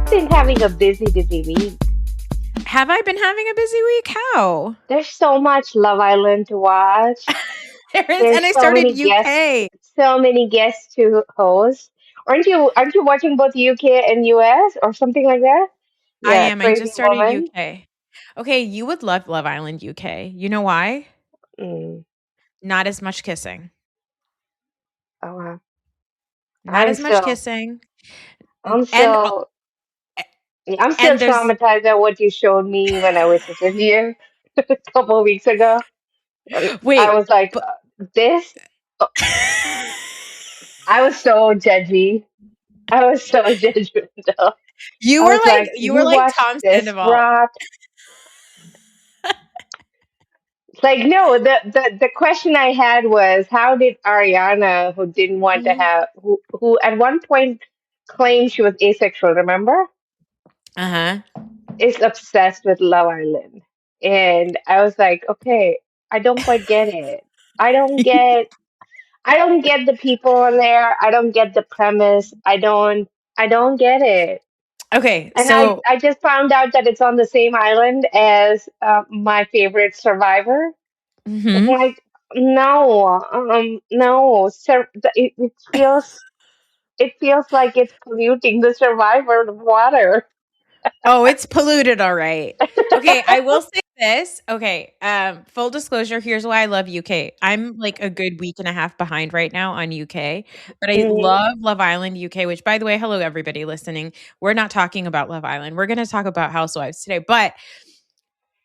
Been having a busy week. Have I been having a busy week? How? There's so much Love Island to watch. There is, There's and I started UK. so many guests to host. Aren't you watching both UK and US or something like that? I Yeah, am. I Crazy just started Woman. UK. Okay, you would love Love Island UK. You know why? Mm. Not as much kissing. Oh wow. Not I'm as much still kissing. I'm And still I'm still and there's traumatized at what you showed me when I visited you a couple of weeks ago. I wait, was like, but this. I was so judgy. I was so judgmental. you I were was like like, you were you like watched Tom this Sandoval. brat. Like, no, the question I had was, how did Ariana, who didn't want to Mhm. have, who at one point claimed she was asexual, remember, Uh-huh. is obsessed with Love Island. And I was like, okay, I don't quite get it. I don't get, I don't get the people on there. I don't get the premise. I don't get it. Okay, And I, so I just found out that it's on the same island as my favorite Survivor. I'm mhm. like, no, no, it feels like it's polluting the Survivor water. Oh, it's polluted, all right. Okay, I will say this. Okay, full disclosure, here's why I love UK. I'm like a good week and a half behind right now on UK, but I Mhm. love Love Island UK, which by the way, hello everybody listening. We're not talking about Love Island. We're going to talk about Housewives today. But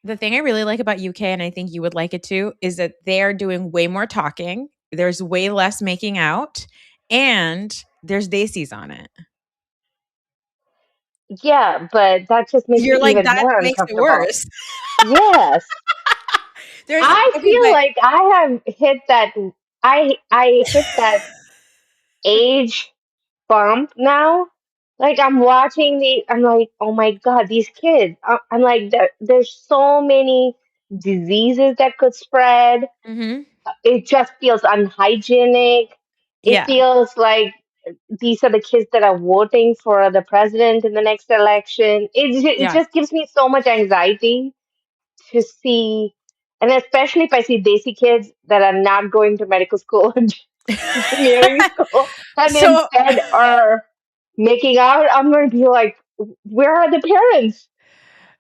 the thing I really like about UK, and I think you would like it too, is that they're doing way more talking. There's way less making out, and there's Daisies on it. Yeah, but that just makes me You're like, even that more makes it uncomfortable. worse. Yes, There's I okay, feel but like I have hit that. I hit that age bump now. Like I'm like, oh my God, these kids. I'm like, there's so many diseases that could spread. Mhm. It just feels unhygienic. It Yeah. feels like these are the kids that are voting for the president in the next election. It Yeah. just gives me so much anxiety to see, and especially if I see Desi kids that are not going to medical school and engineering school, and So instead are making out. I'm going to be like, where are the parents?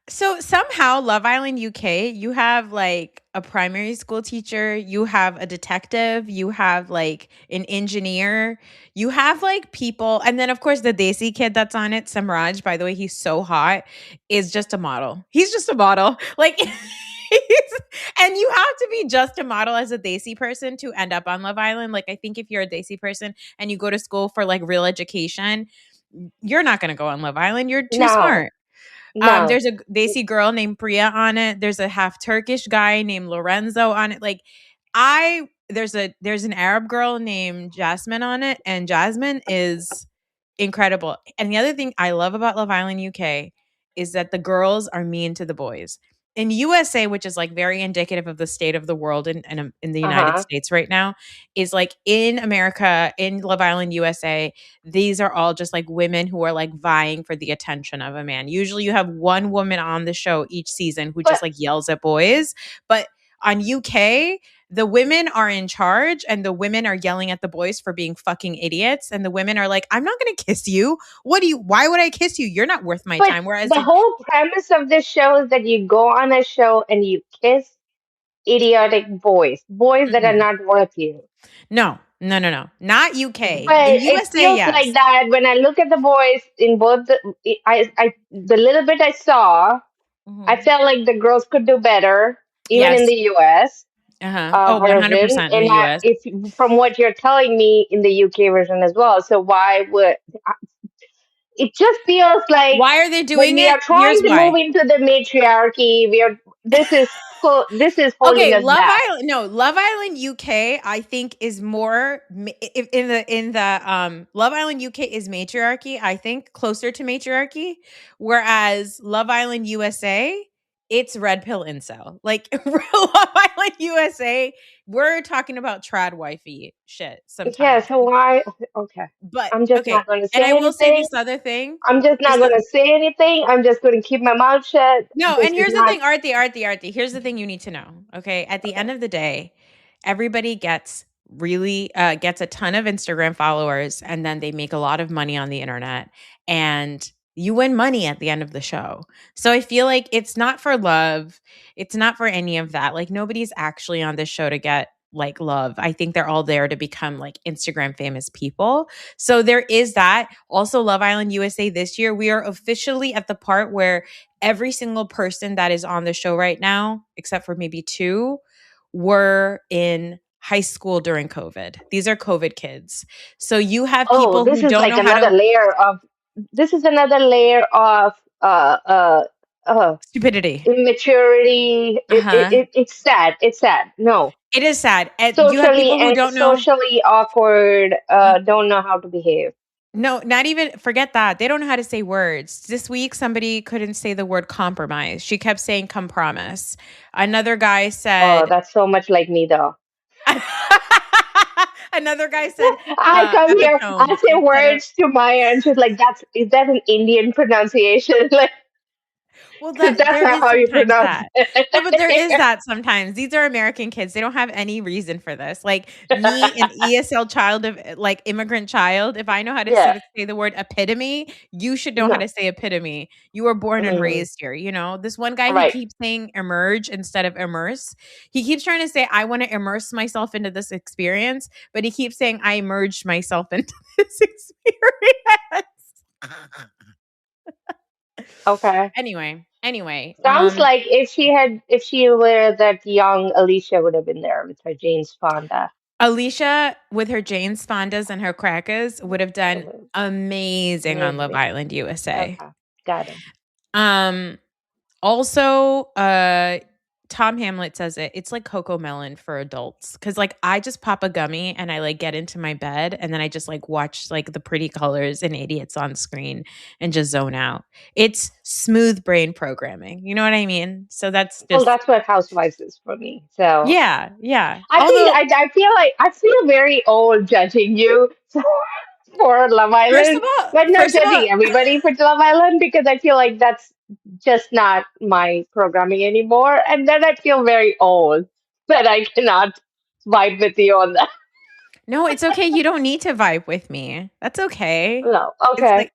so somehow Love Island UK, you have like a primary school teacher, you have a detective, you have like an engineer, you have like people, and then of course the Desi kid that's on it, Samraj, by the way, he's so hot, is just a model. He's just a model. Like and you have to be just a model as a Desi person to end up on Love Island. Like I think if you're a Desi person and you go to school for like real education, you're not going to go on Love Island. You're too No, smart. no. There's a Desi girl named Priya on it. There's a half Turkish guy named Lorenzo on it. Like there's an Arab girl named Jasmine on it, and Jasmine is incredible. And the other thing I love about Love Island UK is that the girls are mean to the boys. In USA, which is like very indicative of the state of the world in the Uh United huh. States right now, is like in America, in Love Island USA, these are all just like women who are like vying for the attention of a man. Usually you have one woman on the show each season who just But like yells at boys. But on UK, the women are in charge and the women are yelling at the boys for being fucking idiots. And the women are like, I'm not going to kiss you. Why would I kiss you? You're not worth my but time. Whereas the like, whole premise of this show is that you go on a show and you kiss idiotic boys that are mm-mm. not worth you. No, no, no, no, not UK. But In it USA, feels like yes. that when I look at the boys in both the little bit I saw, I Mhm. felt like the girls could do better, even in Yes. the US Uh-huh. Oh, version, 100% in and the US. if from what you're telling me in the UK version as well. So why would it just feels like Why are they when doing we it? are Here's trying to move why. into the matriarchy, we are this is holding Okay, us back. Love Island UK I think is more in the Love Island UK is matriarchy, I think closer to matriarchy, whereas Love Island USA it's red pill incel. Like Love Island USA, we're talking about trad wifey shit Yeah, sometimes. so why? Okay. But I'm just okay, not going to and I say will say anything. this other thing. I'm just not This going to say anything. I'm just going to keep my mouth shut. No, This and is here's the not. thing, Artie. Here's the thing you need to know. Okay. At the Okay. end of the day, everybody gets really gets a ton of Instagram followers and then they make a lot of money on the internet and you win money at the end of the show. So I feel like it's not for love. It's not for any of that. Like nobody's actually on this show to get like love. I think they're all there to become like Instagram famous people. So there is that. Also Love Island USA this year, we are officially at the part where every single person that is on the show right now, except for maybe two, were in high school during COVID. These are COVID kids. So you have Oh, people this who is don't like know how another to layer of. This is another layer of uh stupidity. immaturity. Uh-huh. It's sad. It's sad. No, It is sad. And you have socially people who and don't know. socially awkward. Don't know how to behave. No, not even forget that. They don't know how to say words. This week, somebody couldn't say the word compromise. She kept saying compromise. Another guy Oh, said, that's so much like me, though. another guy said, I come here, I epitome say instead of. words to Maya, and she's like, is that an Indian pronunciation?" Like, Well, that that's there not is how you sometimes pronounce that. No, but there is it. that sometimes. These are American kids. They don't have any reason for this. Like me, an ESL child of like immigrant child, if I know how to Yeah, say the word epitome, you should know how no, to say epitome. You were born and mm, raised here, you know? This one guy, he right. keeps saying emerge instead of immerse. He keeps trying to say, I want to immerse myself into this experience, but he keeps saying, I emerged myself into this experience. Okay. Anyway, Sounds like if she were that young, Alicia would have been there with her James Fonda. Alicia with her Jane Fondas and her crackers would have done Mhm. amazing on Love Amazing. Island USA. Okay, got it. Um Also, Tom Hamlet says it's like Coco Melon for adults. Cause like I just pop a gummy and I like get into my bed and then I just like watch like the pretty colors and idiots on screen and just zone out. It's smooth brain programming. You know what I mean? So that's Well, just that's what Housewives is for me. So yeah, yeah. I think Although I feel very old judging you for Love first of Island, all, but not first of all, judging everybody for Love Island because I feel like that's just not my programming anymore. And then I feel very old that I cannot vibe with you on that. no, it's okay. You don't need to vibe with me. That's okay. No, It's okay, like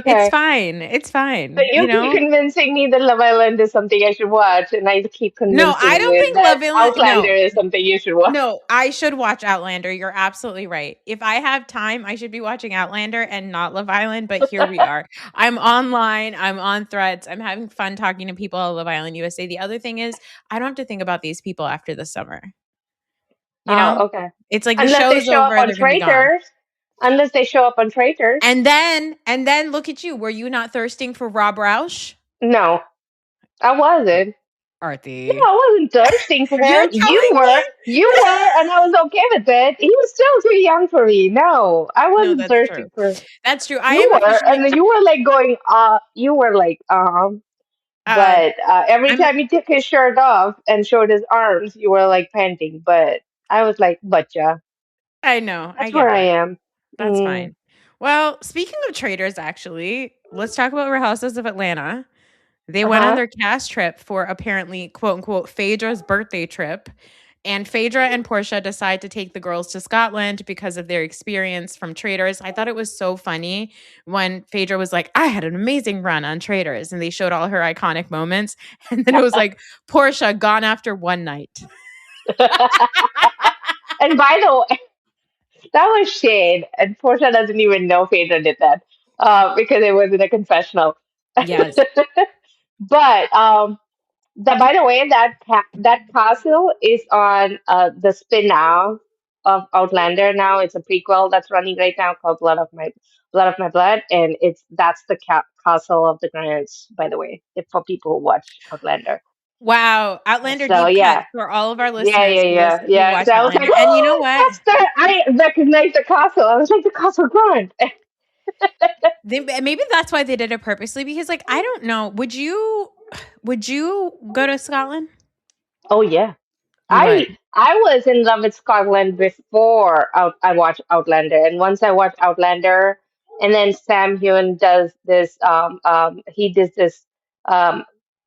it's okay. fine. It's So fine, you you keep know? convincing me that Love Island is something I should watch, and I keep No, I convincing don't you think that Love Island Outlander is something you should watch. no, I should watch Outlander. You're absolutely right. If I have time, I should be watching Outlander and not Love Island, but here we are. I'm online, I'm on Threads, I'm having fun talking to people at Love Island USA. The other thing is, I don't have to think about these people after the summer. You know? Oh, okay. It's like the Unless they show's show up over, on they're going to be gone. Traitors. Unless they show up on Traitors. And then look at you. Were you not thirsting for Rob Roush? No, I wasn't. No, Artie. I wasn't thirsting for You're him. telling me? You were, and I was okay with it. He was still too young for me. No, I No, wasn't that's true. thirsting for. That's true. I You am were, officially and you were like going, you were like, uh but every I'm time he took his shirt off and showed his arms, you were like panting. But I was like, butcha. I know. I That's where get I it. am. That's Mm, fine. Well, speaking of traders, actually, let's talk about Real Houses of Atlanta. They went on uh-huh. their cast trip for apparently quote unquote Phaedra's birthday trip. And Phaedra and Portia decide to take the girls to Scotland because of their experience from Traders. I thought it was so funny when Phaedra was like, I had an amazing run on Traders. And they showed all her iconic moments. And then it was like, Portia gone after one night. And by the way, that was shade, and Portia doesn't even know Phaedra did that because it was in a confessional. Yes. But by the way, that castle is on the spin-off of Outlander. Now it's a prequel that's running right now called Blood of My Blood, and that's the castle of the Grants. By the way, if for people who watch Outlander. Wow. Outlander So deep cuts yeah, for all of our yeah, yeah, listeners yeah, who yeah. watch So I was like, Outlander. And you know oh, what? that's the I recognize the castle. I was like, the Castle Grant. Maybe that's why they did it purposely because, like, I don't know. Would you go to Scotland? Oh yeah. You I would. I was in love with Scotland before I watched Outlander, and once I watched Outlander, and then Sam Heughan does this. He does this um,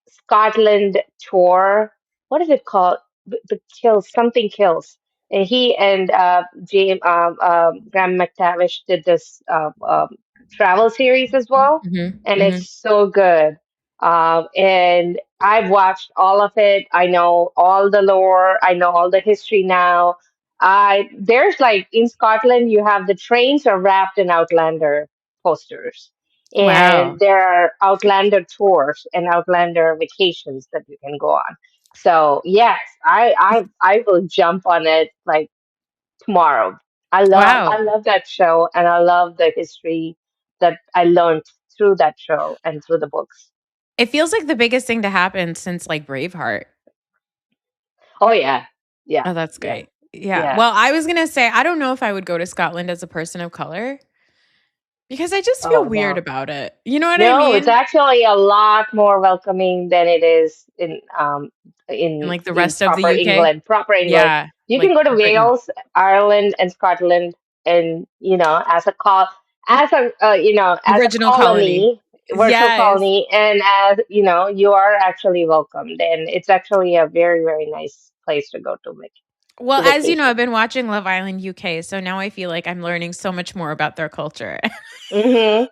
Scotland tour. What is it called? The Kills, something Kills. And he and James Graham McTavish did this travel series as well, Mhm, and mhm. it's so good. And I've watched all of it. I know all the lore. I know all the history now. I There's like in Scotland, you have the trains are wrapped in Outlander posters, Wow. and there are Outlander tours and Outlander vacations that you can go on. So yes, I will jump on it like tomorrow. Wow. I love that show, and I love the history that I learned through that show and through the books. It feels like the biggest thing to happen since, like, Braveheart. Oh yeah, yeah, Oh, that's yeah, great. Yeah. yeah. Well, I was gonna say, I don't know if I would go to Scotland as a person of color because I just feel Oh weird no. about it. You know what I No, it's mean? actually a lot more welcoming than it is In, like, the in rest of the UK? Proper England. Yeah, You like can go to Britain. Wales, Ireland, and Scotland, and as a Original colony. colony, virtual Yes. colony, and as you are actually welcomed, and it's actually a very very nice place to go Well, to as you know, vacation. I've been watching Love Island UK, so now I feel like I'm learning so much more about their culture. hmm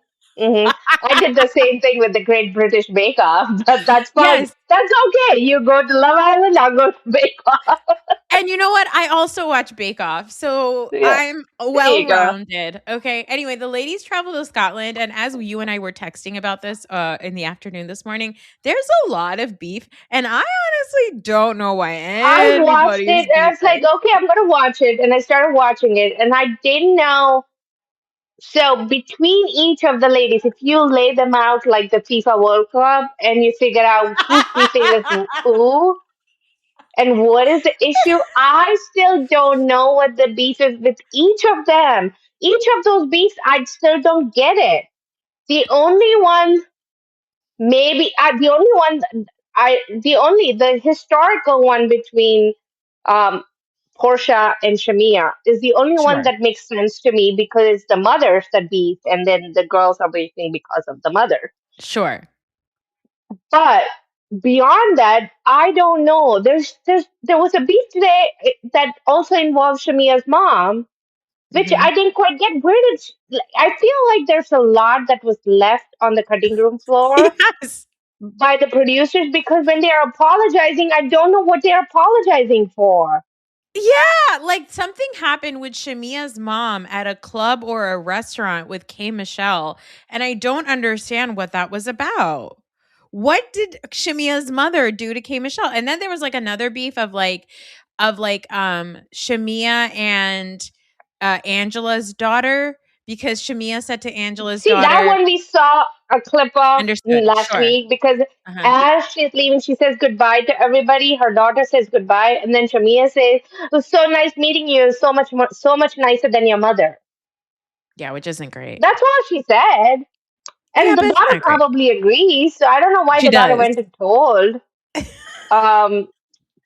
I did the same thing with the Great British Bake Off, but that's fine. Yes. That's okay. You go to Love Island, I'll go to Bake Off. And you know what? I also watch Bake Off, so Yeah, I'm there you go. well-rounded, okay? Anyway, the ladies travel to Scotland, and as you and I were texting about this, in the afternoon this morning, there's a lot of beef, and I honestly don't know why I watched anybody's it and I was like, beefing. okay, I'm gonna watch it, and I started watching it, and I didn't know. So between each of the ladies, if you lay them out like the FIFA World Cup, and you figure out who's beefing with who, and what is the issue? I still don't know what the beef is with each of them. Each of those beefs, I still don't get it. The only one, maybe, the only one, the historical one between um, Portia and Shamia is the only one Sure, that makes sense to me because it's the mothers that beef, and then the girls are beefing because of the mother. sure. But beyond that, I don't know. There was a beef today that also involves Shamia's mom, which Mhm. I didn't quite get. I feel like there's a lot that was left on the cutting room floor Yes. by the producers because when they are apologizing, I don't know what they're apologizing for. Yeah, like something happened with Shamia's mom at a club or a restaurant with K Michelle, and I don't understand what that was about. What did Shamia's mother do to K Michelle? And then there was like another beef of Shamia and Angela's daughter because Shamia said to Angela's See, that daughter, one we saw a clip of understood. last Sure. week because Uh-huh. as she's leaving, she says goodbye to everybody. Her daughter says goodbye, and then Shamia says, "It was so nice meeting you. So much nicer than your mother." Yeah, which isn't great. That's what she said, Yeah, and the but it's daughter not great. probably agrees. So I don't know why She the daughter does. went and um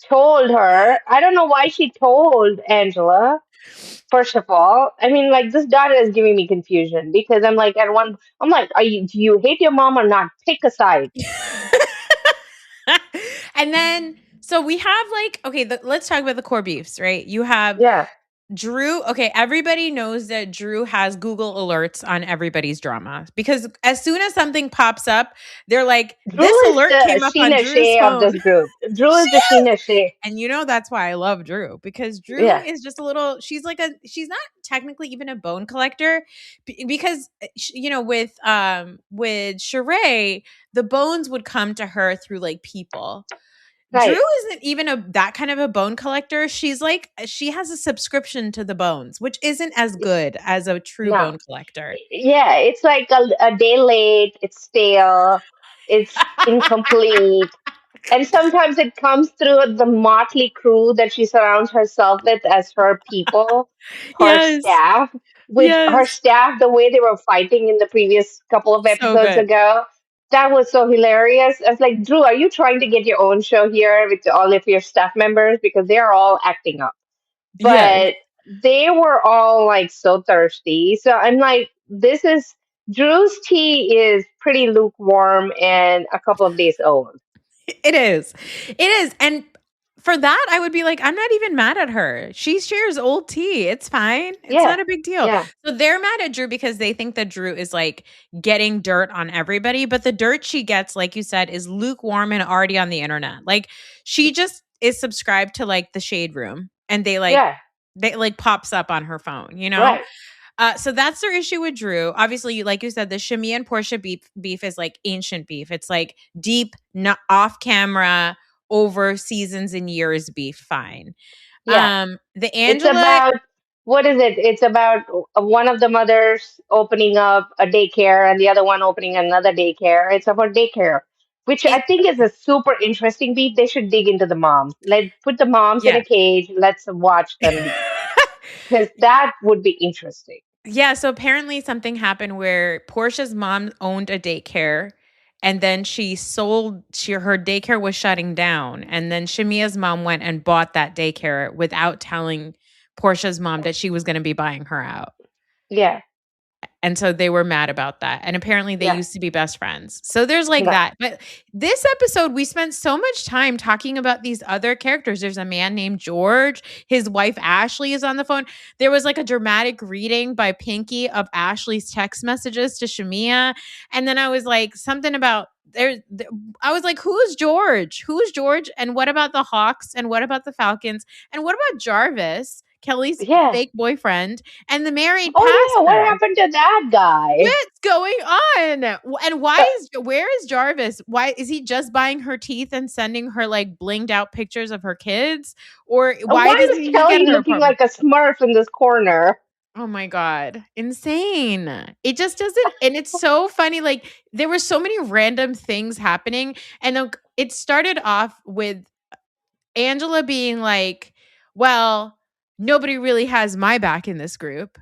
told her. I don't know why she told Angela. First of all, I mean, like this daughter is giving me confusion because I'm like, do you hate your mom or not? Pick a side. And then so we have like okay, let's talk about the core beefs, right? You have Yeah. Drew. Okay, everybody knows that Drew has Google alerts on everybody's drama because as soon as something pops up, they're like, Drew "This is alert the came up on Sheena Drew's Shea of phone." this group. Drew She is the is, Sheena Shea. and you know that's why I love Drew because Drew Yeah. is just a little. She's not technically even a bone collector because with Sheree, the bones would come to her through like people. Drew Right. isn't even that kind of a bone collector. She has a subscription to the bones, which isn't as good as a true No. bone collector. Yeah, it's like a day late, it's stale, it's incomplete. And sometimes it comes through the motley crew that she surrounds herself with as her people, her Yes. staff, which her Yes. staff, the way they were fighting in the previous couple of So episodes good. ago, That was so hilarious. I was like, Drew, are you trying to get your own show here with all of your staff members? Because they're all acting up. Yes. But they were all like so thirsty. So I'm like, this is Drew's tea is pretty lukewarm and a couple of days old. It is. It is. And for that, I would be like, I'm not even mad at her. She shares old tea. It's fine. It's Yeah. not a big deal. Yeah. So they're mad at Drew because they think that Drew is like getting dirt on everybody. But the dirt she gets, like you said, is lukewarm and already on the internet. Like she just is subscribed to like the shade room and Yeah. they like pops up on her phone, you know? Right. So that's their issue with Drew. Obviously, like you said, the Shamia and Portia beef is like ancient beef. It's like deep, not off camera, over seasons and years beef. Fine. Yeah. The It's Angela, about what is it? It's about one of the mothers opening up a daycare and the other one opening another daycare. It's about daycare, which I it, think is a super interesting beat. They should dig into the moms. Let put the moms in yeah. a cage. Let's watch them beat because that would be interesting. Yeah, so apparently something happened where Portia's mom owned a daycare and then her daycare was shutting down and then Shamia's mom went and bought that daycare without telling Portia's mom that she was going to be buying her out. Yeah, And so they were mad about that. And apparently they yeah, used to be best friends. So there's like yeah, that. But this episode, we spent so much time talking about these other characters. There's a man named George. His wife, Ashley, is on the phone. There was like a dramatic reading by Pinky of Ashley's text messages to Shamia. And then I was like, something about I was like, who's George? Who's George? And what about the Hawks? And what about the Falcons? And what about Jarvis, Kelly's yeah. fake boyfriend, and the married Oh yeah, what pastor? happened to that guy? What's going on? And Uh, where is Jarvis? Why is he just buying her teeth and sending her like blinged out pictures of her kids? Or why why doesn't is he get Kelly her looking apartment? like a Smurf in this corner? Oh my God. Insane. It just doesn't. And it's so funny. Like, there were so many random things happening. And it started off with Angela being like, well, nobody really has my back in this group.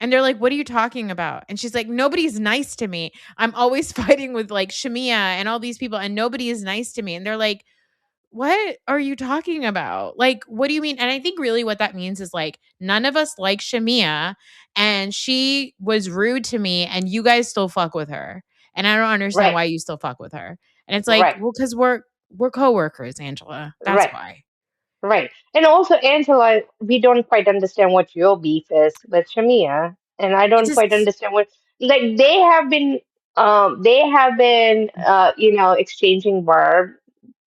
And they're like, "What are you talking about?" And she's like, "Nobody's nice to me. I'm always fighting with like Shamia and all these people, and nobody is nice to me." And they're like, "What are you talking about? Like, what do you mean?" And I think really what that means is like, none of us like Shamia, and she was rude to me, and you guys still fuck with her. And I don't understand Right, why you still fuck with her. And it's like, right, well, because we're coworkers, Angela. That's right. why. Right. And also, Angela, we don't quite understand what your beef is with Shamia. And I It don't quite just understand what, like, exchanging verb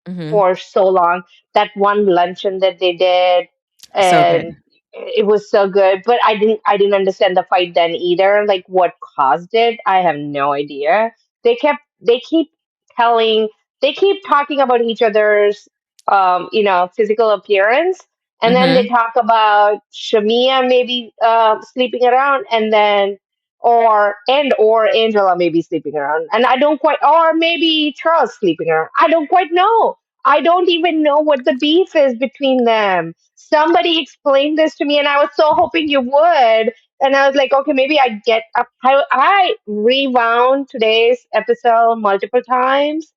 mhm. for so long. That one luncheon that they did, So good. and it was so good. But I didn't understand the fight then either. Like what caused it, I have no idea. They keep telling, they keep talking about each other's, physical appearance, and then they Mhm. talk about Shamia maybe sleeping around, and then or Angela maybe sleeping around, and I don't quite, or maybe Charles sleeping around. I don't quite know. I don't even know what the beef is between them. Somebody explained this to me, and I was so hoping you would. And I was like, okay, maybe I get up. I rewound today's episode multiple times,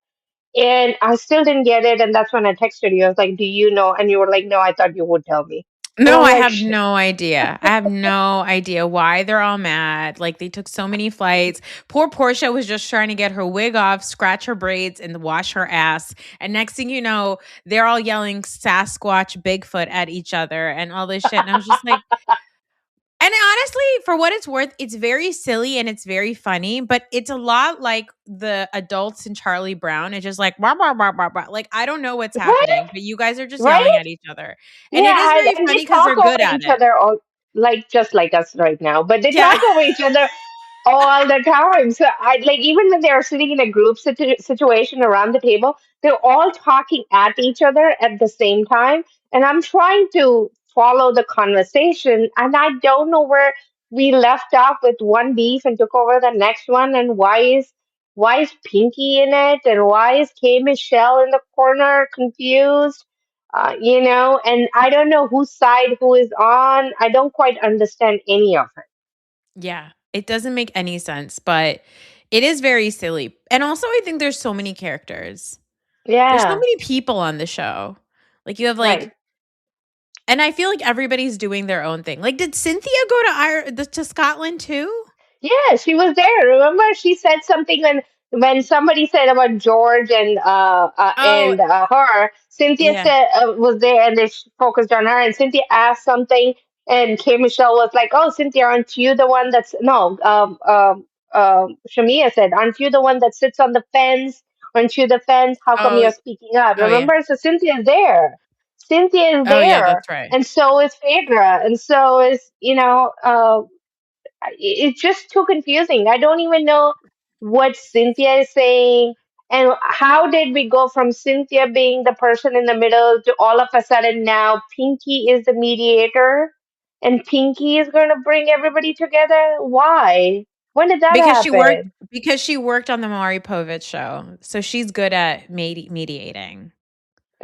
and I still didn't get it. And that's when I texted you. I was like, do you know? And you were like, no, I thought you would tell me. And No, I'm I like, have shit. no idea. I have no idea why they're all mad. Like they took so many flights. Poor Portia was just trying to get her wig off, scratch her braids, and wash her ass. And next thing you know, they're all yelling Sasquatch, Bigfoot at each other and all this shit. And I was just like, and honestly, for what it's worth, it's very silly and it's very funny, but it's a lot like the adults in Charlie Brown. It's just like, "Rah, rah, rah, rah, rah." Like, I don't know what's Right? happening, but you guys are just yelling Right? at each other. And it is Yeah, very and they funny because talk they're over good at each it. other, all, like just like us right now. But they Yeah. talk over each other all the time. So I like even when they're sitting in a group situation around the table, they're all talking at each other at the same time, and I'm trying to follow the conversation, and I don't know where we left off with one beef and took over the next one, and why is Pinky in it, and why is K Michelle in the corner confused? And I don't know whose side who is on. I don't quite understand any of it. Yeah. It doesn't make any sense, but It is very silly. And also I think there's so many characters. There's so Yeah, many people on the show. Like you have right. like and I feel like everybody's doing their own thing. Like did Cynthia go to Scotland too? Yeah, she was there. Remember, she said something when somebody said about George Oh, and her. Cynthia yeah. said was there, and they focused on her. And Cynthia asked something, and K Michelle was like, "Oh, Cynthia, aren't you the one that's no?" Shamia said, "Aren't you the one that sits on the fence? Aren't you the fence? How come Oh, you're speaking up?" oh yeah. Remember, so Cynthia's there. Cynthia is Oh yeah, there, that's right. and so is Phaedra, and so is it's just too confusing. I don't even know what Cynthia is saying. And how did we go from Cynthia being the person in the middle to all of a sudden now Pinky is the mediator and Pinky is going to bring everybody together? Why? When did that Because she worked happen? because she worked on the Maury Povich show. So she's good at mediating.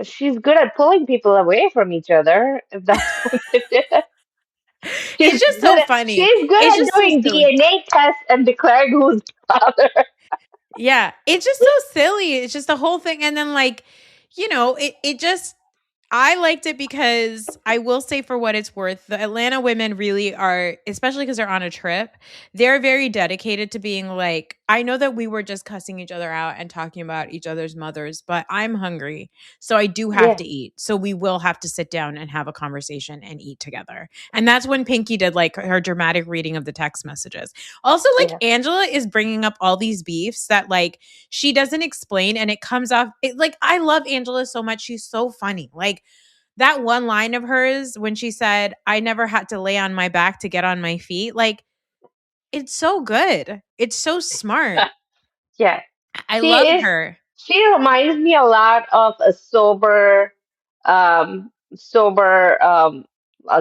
She's good at pulling people away from each other, if that's what it is. It's just so funny. She's It's good at just so doing silly. DNA tests and declaring who's father. Yeah, it's just so silly. It's just the whole thing and then like, it just I liked it because I will say for what it's worth, the Atlanta women really are, especially because they're on a trip, they're very dedicated to being like, I know that we were just cussing each other out and talking about each other's mothers, but I'm hungry. So I do have Yeah, to eat. So we will have to sit down and have a conversation and eat together. And that's when Pinky did like her dramatic reading of the text messages. Also, like yeah. Angela is bringing up all these beefs that like she doesn't explain and it comes off like I love Angela so much. She's so funny. Like that one line of hers when she said, "I never had to lay on my back to get on my feet." Like it's so good. It's so smart. Yeah. I She love is her. she reminds me a lot of a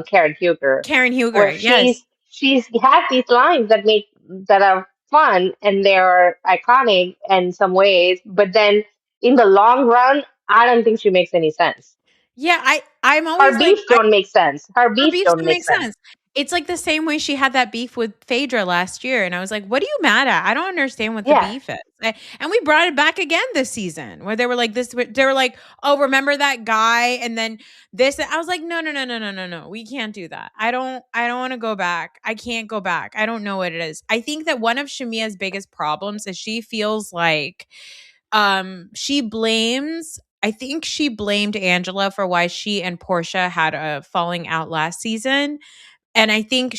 Karen Huger, Karen Huger. where Yes. she's has these lines that are fun and they're iconic in some ways, but then in the long run, I don't think she makes any sense. Yeah, I'm Her always like beefs don't make sense. Her her beefs beefs don't don't make make sense. sense. It's like the same way she had that beef with Phaedra last year, and I was like, "What are you mad at? I don't understand what the Yeah, beef is." And we brought it back again this season, where they were like, "This." They were like, "Oh, remember that guy?" And then this. I was like, "No, no, no, no, no, no, no. We can't do that. I don't want to go back. I can't go back. I don't know what it is." I think that one of Shamia's biggest problems is she feels like she blames I think she blamed Angela for why she and Portia had a falling out last season. And I think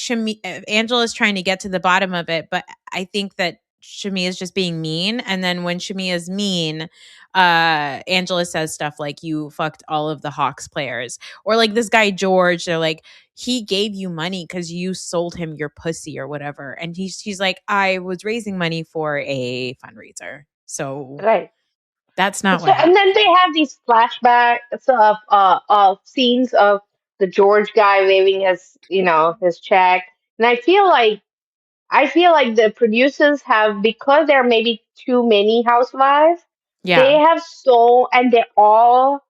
Angela is trying to get to the bottom of it, but I think that Shami is just being mean. And then when Shami is mean, Angela says stuff like, "You fucked all of the Hawks players," or like this guy George. They're like, "He gave you money because you sold him your pussy or whatever," and she's like, "I was raising money for a fundraiser, so right. that's not So, what and happened." then they have these flashbacks of scenes of the George guy waving his check, and I feel like the producers have, because there are maybe too many housewives, they Yeah, have and they're all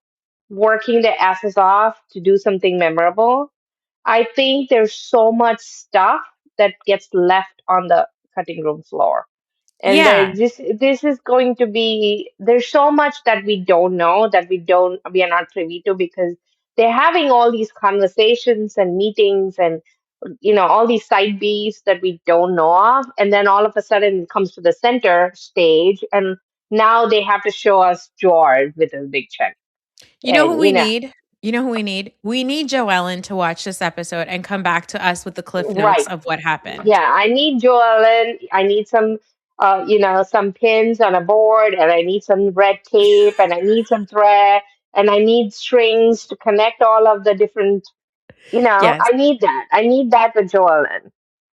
working their asses off to do something memorable. I think there's so much stuff that gets left on the cutting room floor, and yeah, this is going to be, there's so much that we don't know, that we are not privy to, because they're having all these conversations and meetings and all these side beefs that we don't know of, and then all of a sudden it comes to the center stage, and now they have to show us George with a big check. you know who And we need? You know who we need? We need Joellen to watch this episode and come back to us with the cliff notes right. of what happened. Yeah, I need Joellen. I need some pins on a board, and I need some red tape, and I need some thread, and I need strings to connect all of the different. Yes. I need that. I need that with Joellen.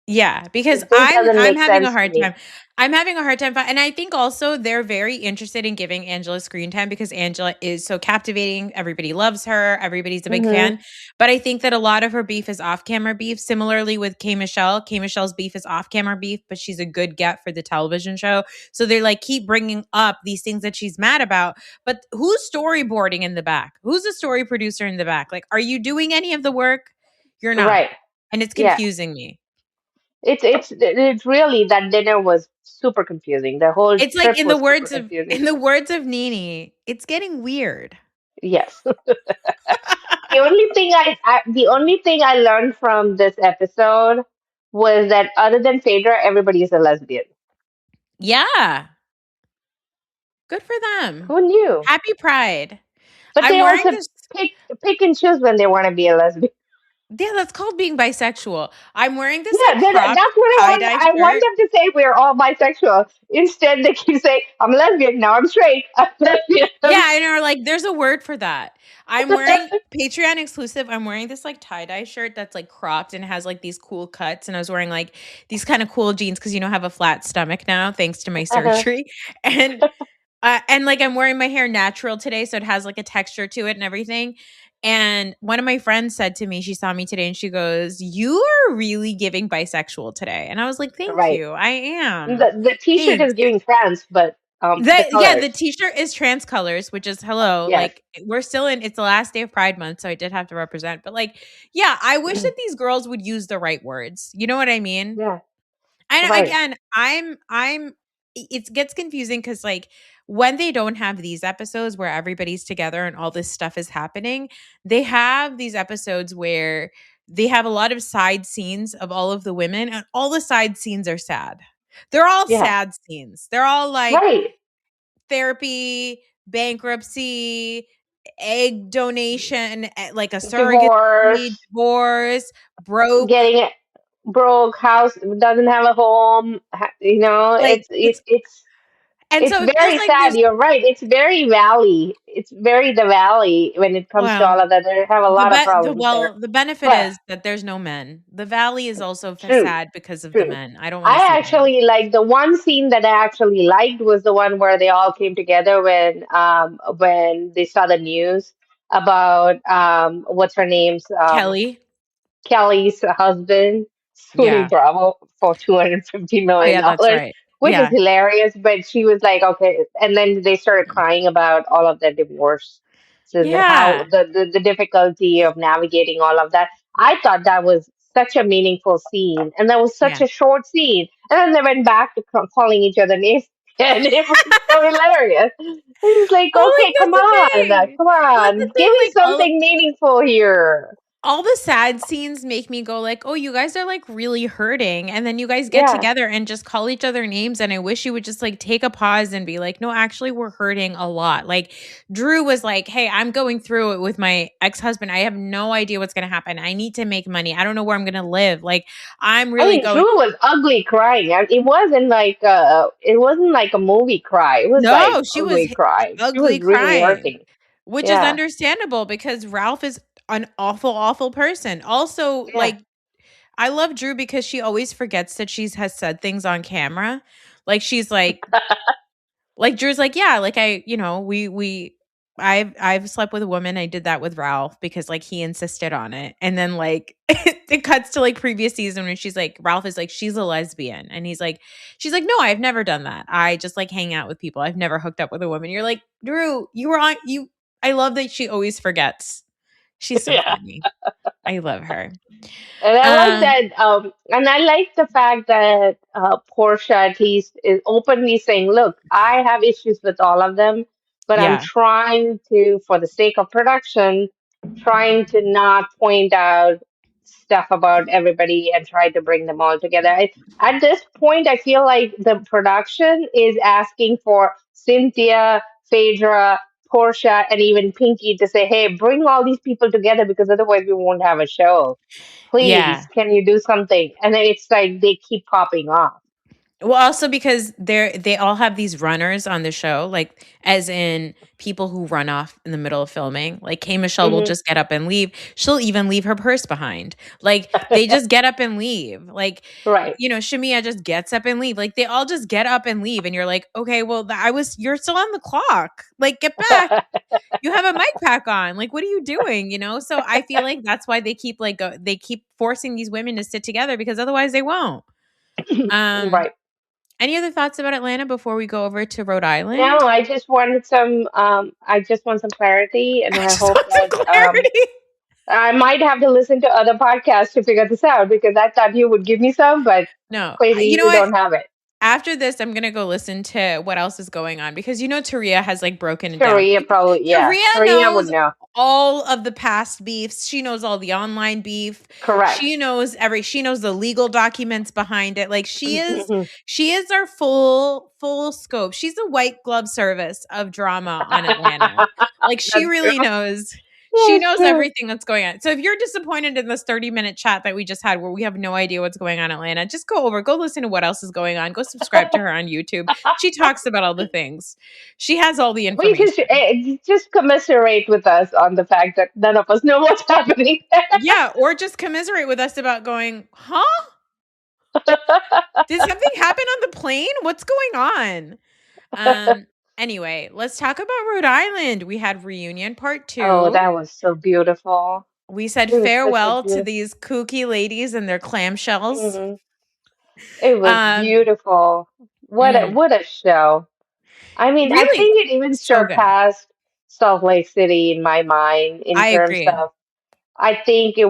Yeah, because This doesn't I'm make having a sense to hard me. time. I'm having a hard time and I think also they're very interested in giving Angela screen time because Angela is so captivating. Everybody loves her. Everybody's a big Hmm. fan. But I think that a lot of her beef is off-camera beef. Similarly with K Michelle. K Michelle's beef is off-camera beef, but she's a good get for the television show. So they like keep bringing up these things that she's mad about. But who's storyboarding in the back? Who's the story producer in the back? Like, are you doing any of the work? You're not. Right. And it's Yeah. confusing me. It's really, that dinner was super confusing. The whole It's like trip was super confusing. in the words of Nene, it's getting weird. Yes. The only thing I learned from this episode was that other than Phaedra, everybody is a lesbian. Yeah. Good for them. Who knew? Happy Pride. But they I'm wearing also this. pick and choose when they want to be a lesbian. Yeah, that's called being bisexual. I'm wearing this like Yeah, cropped that's what I want. tie-dye I want shirt. them to say we're all bisexual. Instead, they keep saying, "I'm lesbian now. I'm straight. I'm lesbian." Yeah, and are like, there's a word for that. I'm wearing Patreon exclusive. I'm wearing this like tie-dye shirt that's like cropped and has like these cool cuts. And I was wearing like these kind of cool jeans because I have a flat stomach now thanks to my Uh-huh. surgery. And like I'm wearing my hair natural today, so it has like a texture to it and everything. And one of my friends said to me, she saw me today and she goes, "You are really giving bisexual today." And I was like, "Thank Right. you. I am. The T-shirt Thanks." is giving trans, but the The colors. t-shirt is trans colors, which is hello. Yes. Like we're still in it's the last day of Pride Month, so I did have to represent. But like, yeah, I wish that these girls would use the right words. You know what I mean? Yeah. And Right. again, it gets confusing because like when they don't have these episodes where everybody's together and all this stuff is happening, they have these episodes where they have a lot of side scenes of all of the women, and all the side scenes are sad. They're all Yeah. sad scenes. They're all like Right. therapy, bankruptcy, egg donation, like a surrogacy, Divorce, divorce, broke. getting it broke, house doesn't have a home. Like and It's so it feels very like sad. there's You're right. It's very valley. It's very the valley when it comes to well, all of that. They have a lot of problems there. the benefit But is that there's no men. The valley is also true, sad because of the true. men. I don't want to see I the men. actually like the one scene that I actually liked was the one where they all came together when they saw the news about what's her name's Kelly. Kelly's husband suing Yeah. Bravo for $250 Oh million, yeah, that's dollars, right. which is Yeah. hilarious. But she was like, okay. And then they started crying about all of their divorce. So how Yeah. the difficulty of navigating all of that. I thought that was such a meaningful scene. And that was such Yeah. a short scene. And then they went back to calling each other names. And it was so hilarious. It's like, Well, okay, like come that's the on, thing. come Well, that's on, the give thing. me Like something meaningful here. all the sad scenes make me go like, "Oh, you guys are like really hurting." And then you guys get Yeah. together and just call each other names and I wish you would just like take a pause and be like, "No, actually we're hurting a lot." Like Drew was like, "Hey, I'm going through it with my ex-husband. I have no idea what's going to happen. I need to make money. I don't know where I'm going to live." Like I'm I really mean, going Drew was ugly crying. It wasn't like a movie cry. It was like No, she was ugly crying. She was ugly really crying, hurting. which is Yeah, understandable because Ralph is an awful awful person. Also, yeah. like I love Drew because she always forgets that she's has said things on camera. Like she's like Drew's like, yeah, like I've slept with a woman. I did that with Ralph because like he insisted on it. And then like it cuts to like previous season when she's like Ralph is like she's a lesbian and she's like no, I've never done that. I just like hang out with people. I've never hooked up with a woman. You're like, Drew, you were on you I love that she always forgets. She's so Yeah. funny. I love her. And I like Um that, and I like the fact that Portia at least is openly saying, "Look, I have issues with all of them, but I'm yeah. trying to, for the sake of production, trying to not point out stuff about everybody and try to bring them all together." At this point, I feel like the production is asking for Cynthia, Phaedra, Portia, and even Pinky to say, "Hey, bring all these people together because otherwise we won't have a show. Please, Yeah. can you do something?" And then it's like they keep popping off. Well, also because they all have these runners on the show, like as in people who run off in the middle of filming. Like K Michelle will Hmm. just get up and leave. She'll even leave her purse behind. Like they just get up and leave. Like Right. Shamia just gets up and leave. Like they all just get up and leave, and you're like, okay, well, you're still on the clock. Like get back. You have a mic pack on. Like what are you doing? So I feel like that's why they keep they keep forcing these women to sit together because otherwise they won't. Um, Right. any other thoughts about Atlanta before we go over to Rhode No, Island? I just wanted some. I just want some clarity, and I I just hope want some that clarity. I might have to listen to other podcasts to figure this out because I thought you would give me some, but No, clearly you know you what? don't have it. After this, I'm gonna go listen to what else is going on because Taria has like broken it down. Sharia probably, yeah. Taria Sharia would knows know. all of the past beefs. She knows all the online beef. Correct. She knows the legal documents behind it. Like she is our full scope. She's the white glove service of drama on Atlanta. Like she That's true. really knows. She That's knows true. everything that's going on. So if you're disappointed in this 30-minute chat that we just had where we have no idea what's going on in Atlanta, just go listen to what else is going on. Go subscribe to her on YouTube. She talks about all the things. She has all the We information. just commiserate with us on the fact that none of us know what's happening. Yeah, or just commiserate with us about going, huh? Did something happen on the plane? What's going on? Anyway, let's talk about Rhode Island. We had reunion part Oh, 2. that was so beautiful. We said It was such a farewell to beautiful. these kooky ladies and their clamshells. Mhm. It was Um, beautiful. mm, What a show. I mean, I really think it even so good. surpassed Salt Lake City in my mind in I terms agree. of I think it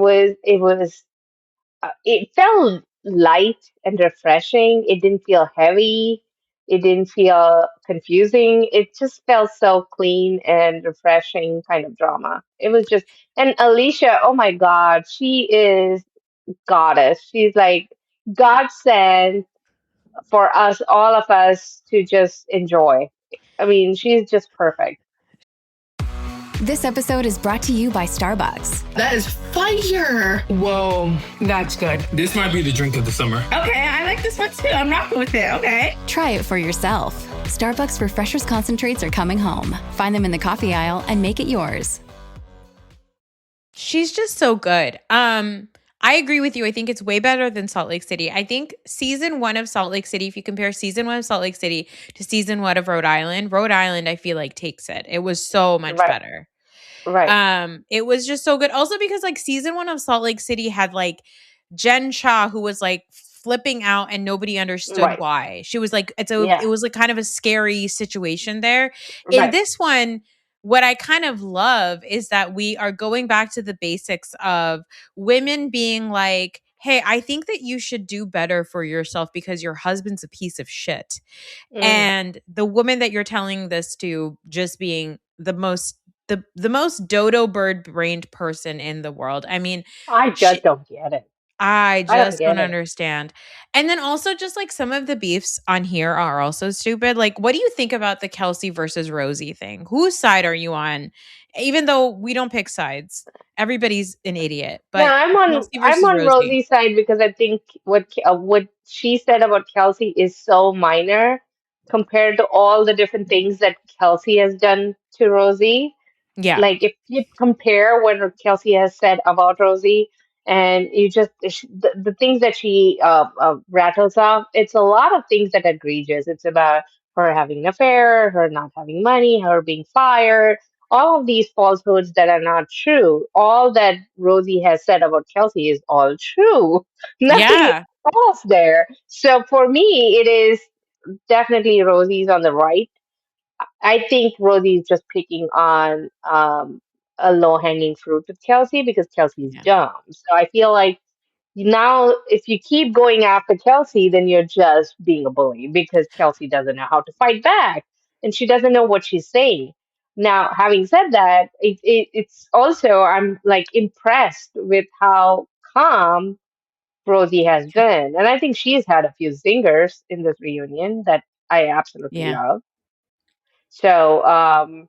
felt light and refreshing. It didn't feel heavy. It didn't feel confusing. It just felt so clean and refreshing kind of drama. It was just, and Alicia, oh my God, she is goddess. She's like God sent for us, all of us to just enjoy. I mean, she's just perfect. This episode is brought to you by Starbucks. That is fire. Whoa, that's good. This might be the drink of the summer. Okay, I like this one too. I'm rocking with it. Okay. Try it for yourself. Starbucks Refreshers Concentrates are coming home. Find them in the coffee aisle and make it yours. She's just so good. I agree with you. I think it's way better than Salt Lake City. I think season 1 of Salt Lake City, if you compare season 1 of Salt Lake City to season 1 of Rhode Island, I feel like takes it. It was so much Right, better. right, It was just so good. Also because like season 1 of Salt Lake City had like Jen Shaw who was like flipping out and nobody understood right. why. She was like it Yeah, was like kind of a scary situation there. In right. this one, what I kind of love is that we are going back to the basics of women being like, "Hey, I think that you should do better for yourself because your husband's a piece of shit." Mm. And the woman that you're telling this to just being the most dodo bird brained person in the world. I mean, I she just don't get it. I I don't just get don't it. understand. And then also just like some of the beefs on here are also stupid. Like, what do you think about the Kelsey versus Rosie thing? Whose side are you on? Even though we don't pick sides, everybody's an idiot. No, But Kelsey I'm versus on Rosie. Rosie's side because I think what she said about Kelsey is so minor compared to all the different things that Kelsey has done to Rosie. Yeah. Like if you compare what Kelsey has said about Rosie and you just the things that she rattles off, it's a lot of things that are egregious. It's about her having an affair, her not having money, her being fired, all of these falsehoods that are not true. All that Rosie has said about Kelsey is all true. Nothing is Yeah. false there. So for me, it is definitely Rosie's on the right. I think Rosie's just picking on a low hanging fruit with Kelsey because Kelsey's Yeah. dumb. So I feel like now if you keep going after Kelsey, then you're just being a bully because Kelsey doesn't know how to fight back and she doesn't know what she's saying. Now, having said that, it's also I'm like impressed with how calm Rosie has been, and I think she's had a few zingers in this reunion that I absolutely Yeah. love. So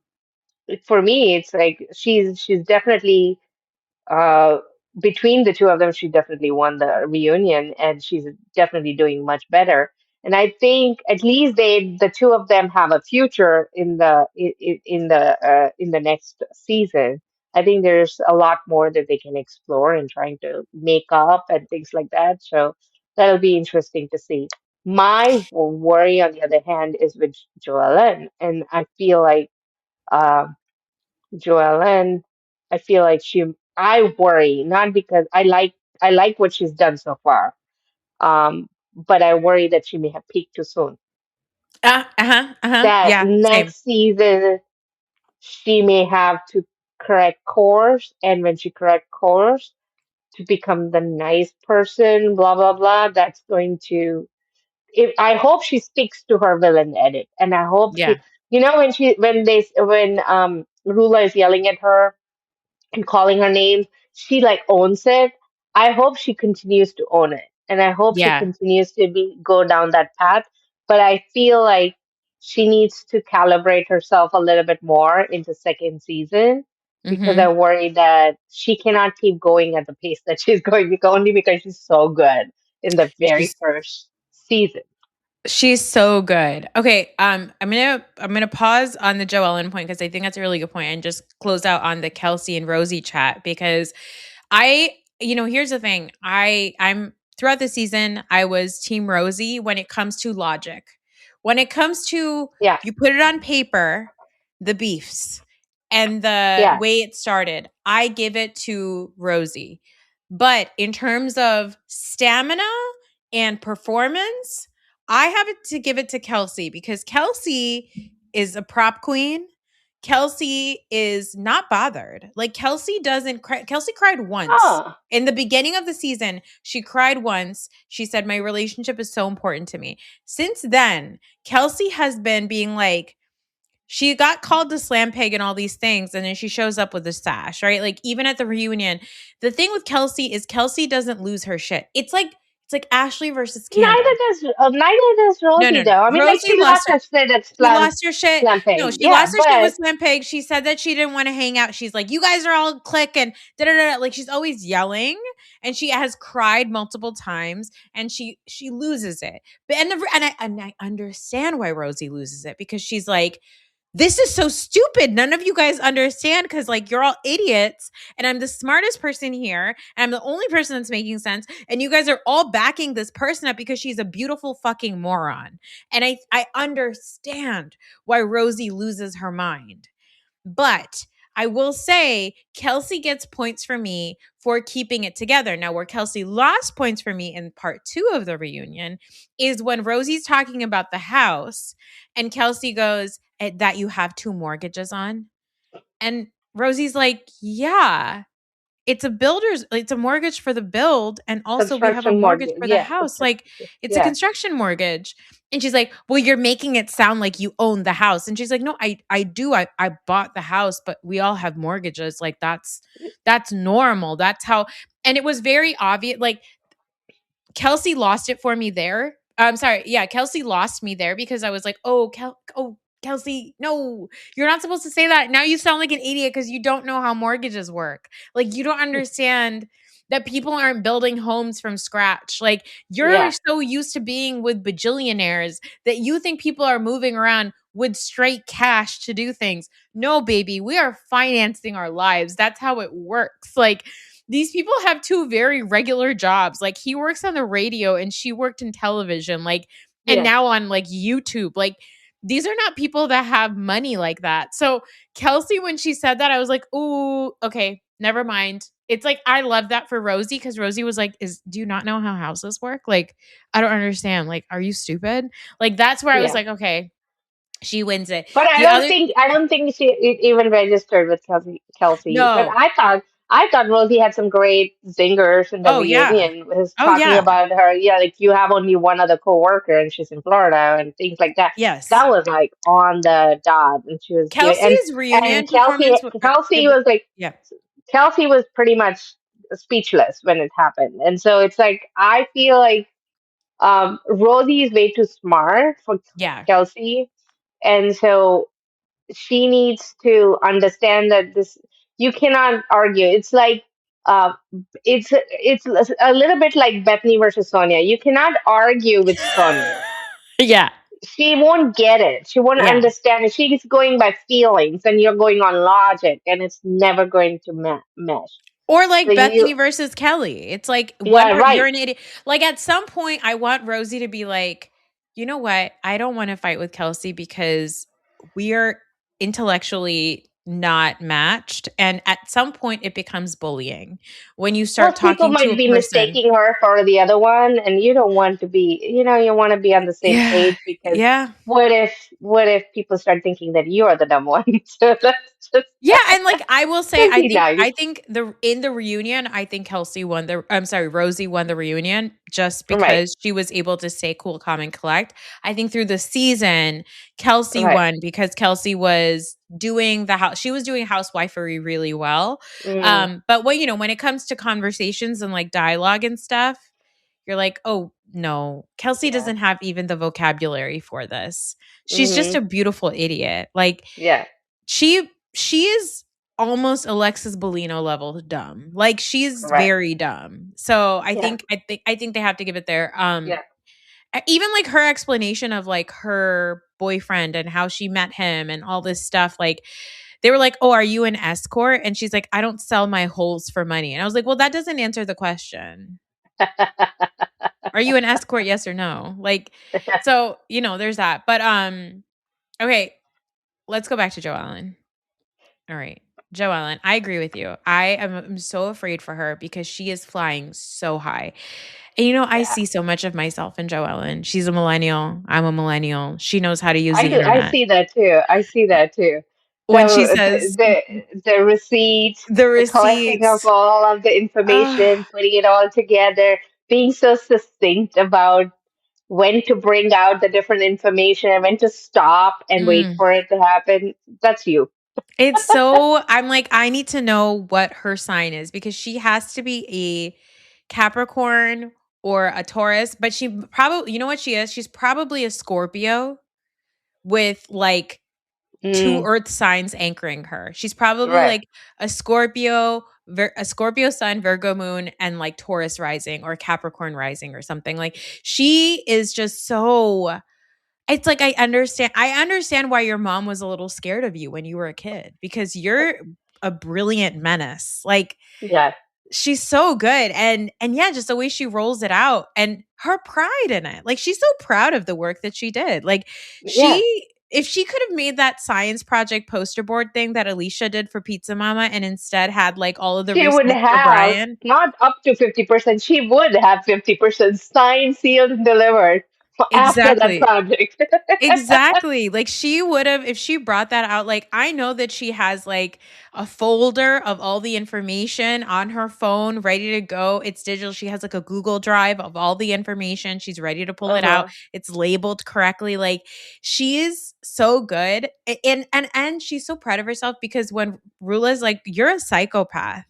for me, it's like she's definitely uh, between the two of them, she definitely won the reunion, and she's definitely doing much better. And I think at least the two of them have a future in the next season. I think there's a lot more that they can explore in trying to make up and things like that. So that'll be interesting to see. My worry, on the other hand, is with Joellen, and I feel like. Um, Joellen, I feel like I worry, not because I like what she's done so far. But I worry that she may have peaked too soon. Uh-huh. Uh-huh. That Yeah, same. next season she may have to. correct course, and when she correct course to become the nice person, blah blah blah, that's going to, if I hope she sticks to her villain edit, and I hope Yeah. she, when Rula is yelling at her and calling her names, she like owns it. I hope she continues to own it, and I hope she Yeah. continues to be go down that path. But I feel like she needs to calibrate herself a little bit more into second season because I Mhm. worry that she cannot keep going at the pace that she's going only because she's so good in the very She's first season. She's so good. Okay, I'm gonna pause on the Joellen point because I think that's a really good point, and just close out on the Kelsey and Rosie chat because here's the thing. I'm throughout the season, I was Team Rosie when it comes to logic. When it comes to Yeah, you put it on paper, the beefs and the yeah. way it started, I give it to Rosie. But in terms of stamina and performance, I have to give it to Kelsey because Kelsey is a prop queen. Kelsey is not bothered. Like Kelsey doesn't cry. Kelsey cried once. Oh, In the beginning of the season, she cried once. She said, "My relationship is so important to me." Since then, Kelsey has been being like, she got called to slam peg and all these things, and then she shows up with a sash, right? Like even at the reunion, the thing with Kelsey is Kelsey doesn't lose her shit. It's like Ashley versus Candace. neither does No, Rosie no, no. though. I mean, like Rosie she lost lost her. her shit at She lost her shit. slam No, peg. she Yeah, lost her shit with but Slam Peg. She said that she didn't want to hang out. She's like, you guys are all click and da da da. Like she's always yelling, and she has cried multiple times, and she loses it. But and I understand why Rosie loses it because she's like, this is so stupid. None of you guys understand because, like, you're all idiots, and I'm the smartest person here, and I'm the only person that's making sense, and you guys are all backing this person up because she's a beautiful fucking moron. And I understand why Rosie loses her mind. But I will say Kelsey gets points for me for keeping it together. Now, where Kelsey lost points for me in part 2 of the reunion is when Rosie's talking about the house and Kelsey goes, that you have 2 mortgages on. And Rosie's like, yeah, it's a mortgage for the build. And also we have a construction mortgage mortgage. for the Yeah, house. construction. Like it's a Yeah, construction mortgage. And she's like, well, you're making it sound like you own the house. And she's like, no, I do. I bought the house, but we all have mortgages. Like that's normal. That's how, and it was very obvious. Like Kelsey lost it for me there. I'm sorry. Yeah, Kelsey lost me there because I was like, Kelsey, no, you're not supposed to say that. Now you sound like an idiot because you don't know how mortgages work. Like you don't understand that people aren't building homes from scratch. Like you're yeah, so used to being with bajillionaires that you think people are moving around with straight cash to do things. No, baby, we are financing our lives. That's how it works. Like these people have 2 very regular jobs. Like he works on the radio and she worked in television, like, and yeah, now on like YouTube. Like these are not people that have money like that. So Kelsey, when she said that, I was like, ooh, okay, never mind. It's like I love that for Rosie because Rosie was like, do you not know how houses work? Like, I don't understand. Like, are you stupid? Like, that's where I was yeah. like, okay, she wins it. But The other I don't think she it even registered with Kelsey. But no. I thought Rosie had some great zingers in the Oh yeah. reunion. Was Oh talking yeah. about her, yeah, like you have only one other coworker and she's in Florida and things like that. Yes. That was like on the dot, and she was giving, Kelsey's and reunion performance Kelsey it was like yeah. Kelsey was pretty much speechless when it happened, and so it's like I feel like Rosie is way too smart for Yeah. Kelsey, and so she needs to understand that this you cannot argue. It's like uh, it's a little bit like Bethany versus Sonia. You cannot argue with Sonia. Yeah. She won't get it. She won't Yeah. understand it. She's going by feelings, and you're going on logic, and it's never going to mesh. Or So like Bethany versus Kelly. It's like yeah, you're right. an idiot. Like at some point I want Rosie to be like, you know what? I don't want to fight with Kelsey because we are intellectually not matched. And at some point it becomes bullying when you start Plus, people talking to might a be person. mistaking her for the other one, and you don't want to be, you want to be on the same Yeah. page because Yeah. what if people start thinking that you are the dumb one? So that's Yeah, and like I will say, Just be nice. I think in the reunion, I think Kelsey won the. I'm sorry, Rosie won the reunion just Right, because she was able to stay cool, calm, and collect. I think through the season, Kelsey right. won because Kelsey was doing the house. She was doing housewifery really well. Mm, But when it comes to conversations and like dialogue and stuff, you're like, oh no, Kelsey yeah. doesn't have even the vocabulary for this. She's just Hmm. a beautiful idiot. Like Yeah. she is almost Alexis Bellino level dumb. Like she's Right. very dumb. So Yeah. I think they have to give it there. Yeah. Even like her explanation of like her boyfriend and how she met him and all this stuff, like they were like, "Oh, are you an escort?" And she's like, "I don't sell my holes for money." And I was like, "Well, that doesn't answer the question. Are you an escort, yes or no?" Like so, there's that. But okay, let's go back to Joe Allen. All right. Joe Ellen, I agree with you. I'm so afraid for her because she is flying so high. And I Yeah. see so much of myself in Joe Ellen. She's a millennial. I'm a millennial. She knows how to use I the do. I internet. see that too. I see that too. When she So says the receipts, the the collecting of receipts, all of the uh, information, putting it all together, being so succinct about when to bring out the different information, when to stop and wait mm, for it to happen. That's you. it's so, I'm like, I need to know what her sign is because she has to be a Capricorn or a Taurus, but she probably, you know what she is? She's probably a Scorpio with like two Mm, earth signs anchoring her. She's probably right. like a Scorpio, a Scorpio sun, Virgo moon, and like Taurus rising or Capricorn rising or something. Like she is just so. It's like I understand why your mom was a little scared of you when you were a kid because you're a brilliant menace. Like Yeah. she's so good and yeah, just the way she rolls it out and her pride in it. Like she's so proud of the work that she did. Like Yeah. if she could have made that science project poster board thing that Alicia did for Pizza Mama and instead had like all of the She would receipts for have Brian. not up to 50%. She would have 50% signed, sealed, and delivered after that Exactly. project. Exactly. Like she would have, if she brought that out, like I know that she has like a folder of all the information on her phone ready to go. It's digital. She has like a Google Drive of all the information. She's ready to pull it out. Uh-huh. It's labeled correctly. Like she is so good. And she's so proud of herself because when Rula's like, "You're a psychopath.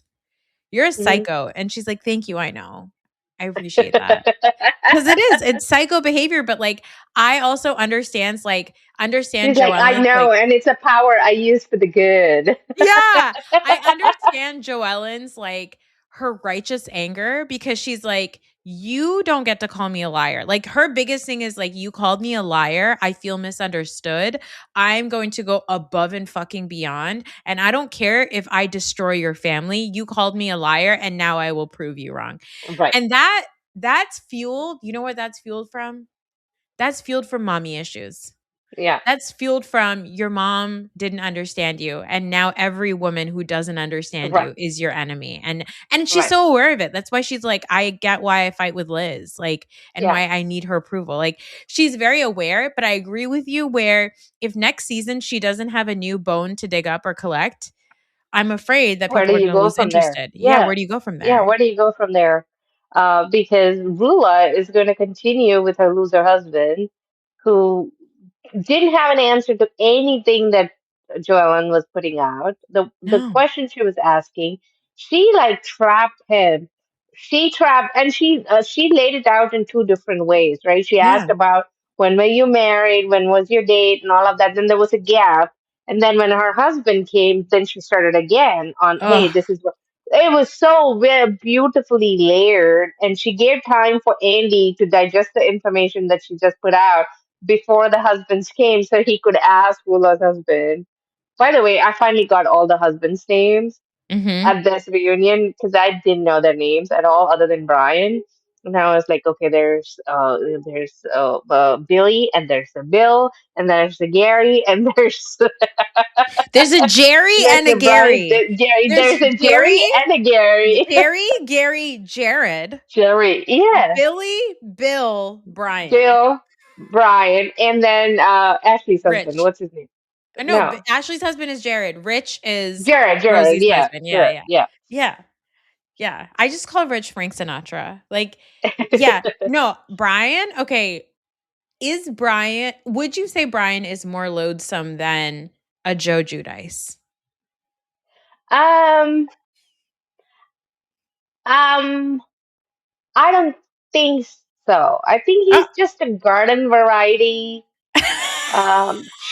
You're a Mhm. psycho." And she's like, "Thank you. I know. I appreciate that." Because it's psycho behavior, but, like, I also understand She's like, I Joellen's, know, like and it's a power I use for the good. yeah, I understand Joellen's, like, her righteous anger because she's like, "You don't get to call me a liar." Like, her biggest thing is, like, "You called me a liar. I feel misunderstood. I'm going to go above and fucking beyond, and I don't care if I destroy your family. You called me a liar, and now I will prove you wrong." Right. And that's fueled, you know where that's fueled from? That's fueled from mommy issues. Yeah. That's fueled from your mom didn't understand you, and now every woman who doesn't understand Right. you is your enemy. And she's Right. so aware of it. That's why she's like, I get why I fight with Liz, like, and Yeah. why I need her approval. Like, she's very aware, but I agree with you where if next season she doesn't have a new bone to dig up or collect, I'm afraid that Where people do are you gonna go lose from there? interested. Yeah, Yeah. where do you go from Yeah. there? Where do you go from there? Because Rula is going to continue with her loser husband, who didn't have an answer to anything that Joellen was putting out. The No. question she was asking, she like trapped him. She trapped, and she laid it out in two different ways, right? She asked Yeah. about when were you married, when was your date, and all of that. Then there was a gap, and then when her husband came, then she started again on, hey, Oh. this is what. It was so very beautifully layered, and she gave time for Andy to digest the information that she just put out before the husbands came so he could ask Rula's husband. By the way, I finally got all the husbands' names Mhm. at this reunion because I didn't know their names at all other than Brian. And I was like, okay, there's Billy, and there's a Bill, and there's a Gary, and there's There's a Jerry there's and a a Brian, Gary. Gary, There's there's a Jerry, Jerry and a Gary. Gary, Jared, Jerry, yeah, Billy, Bill, Brian, Bill, Brian, and then Ashley something. Rich. What's his name? No, No. Ashley's husband is Jared. Rich is Jared, Rosie's yeah, husband. Yeah, Jared, yeah. yeah. Yeah. Yeah. I just call Rich Frank Sinatra. Like, yeah. No, Brian, okay. Would you say Brian is more loathsome than a Joe Judice? Um, um, I don't think so. I think Oh. he's just a garden variety,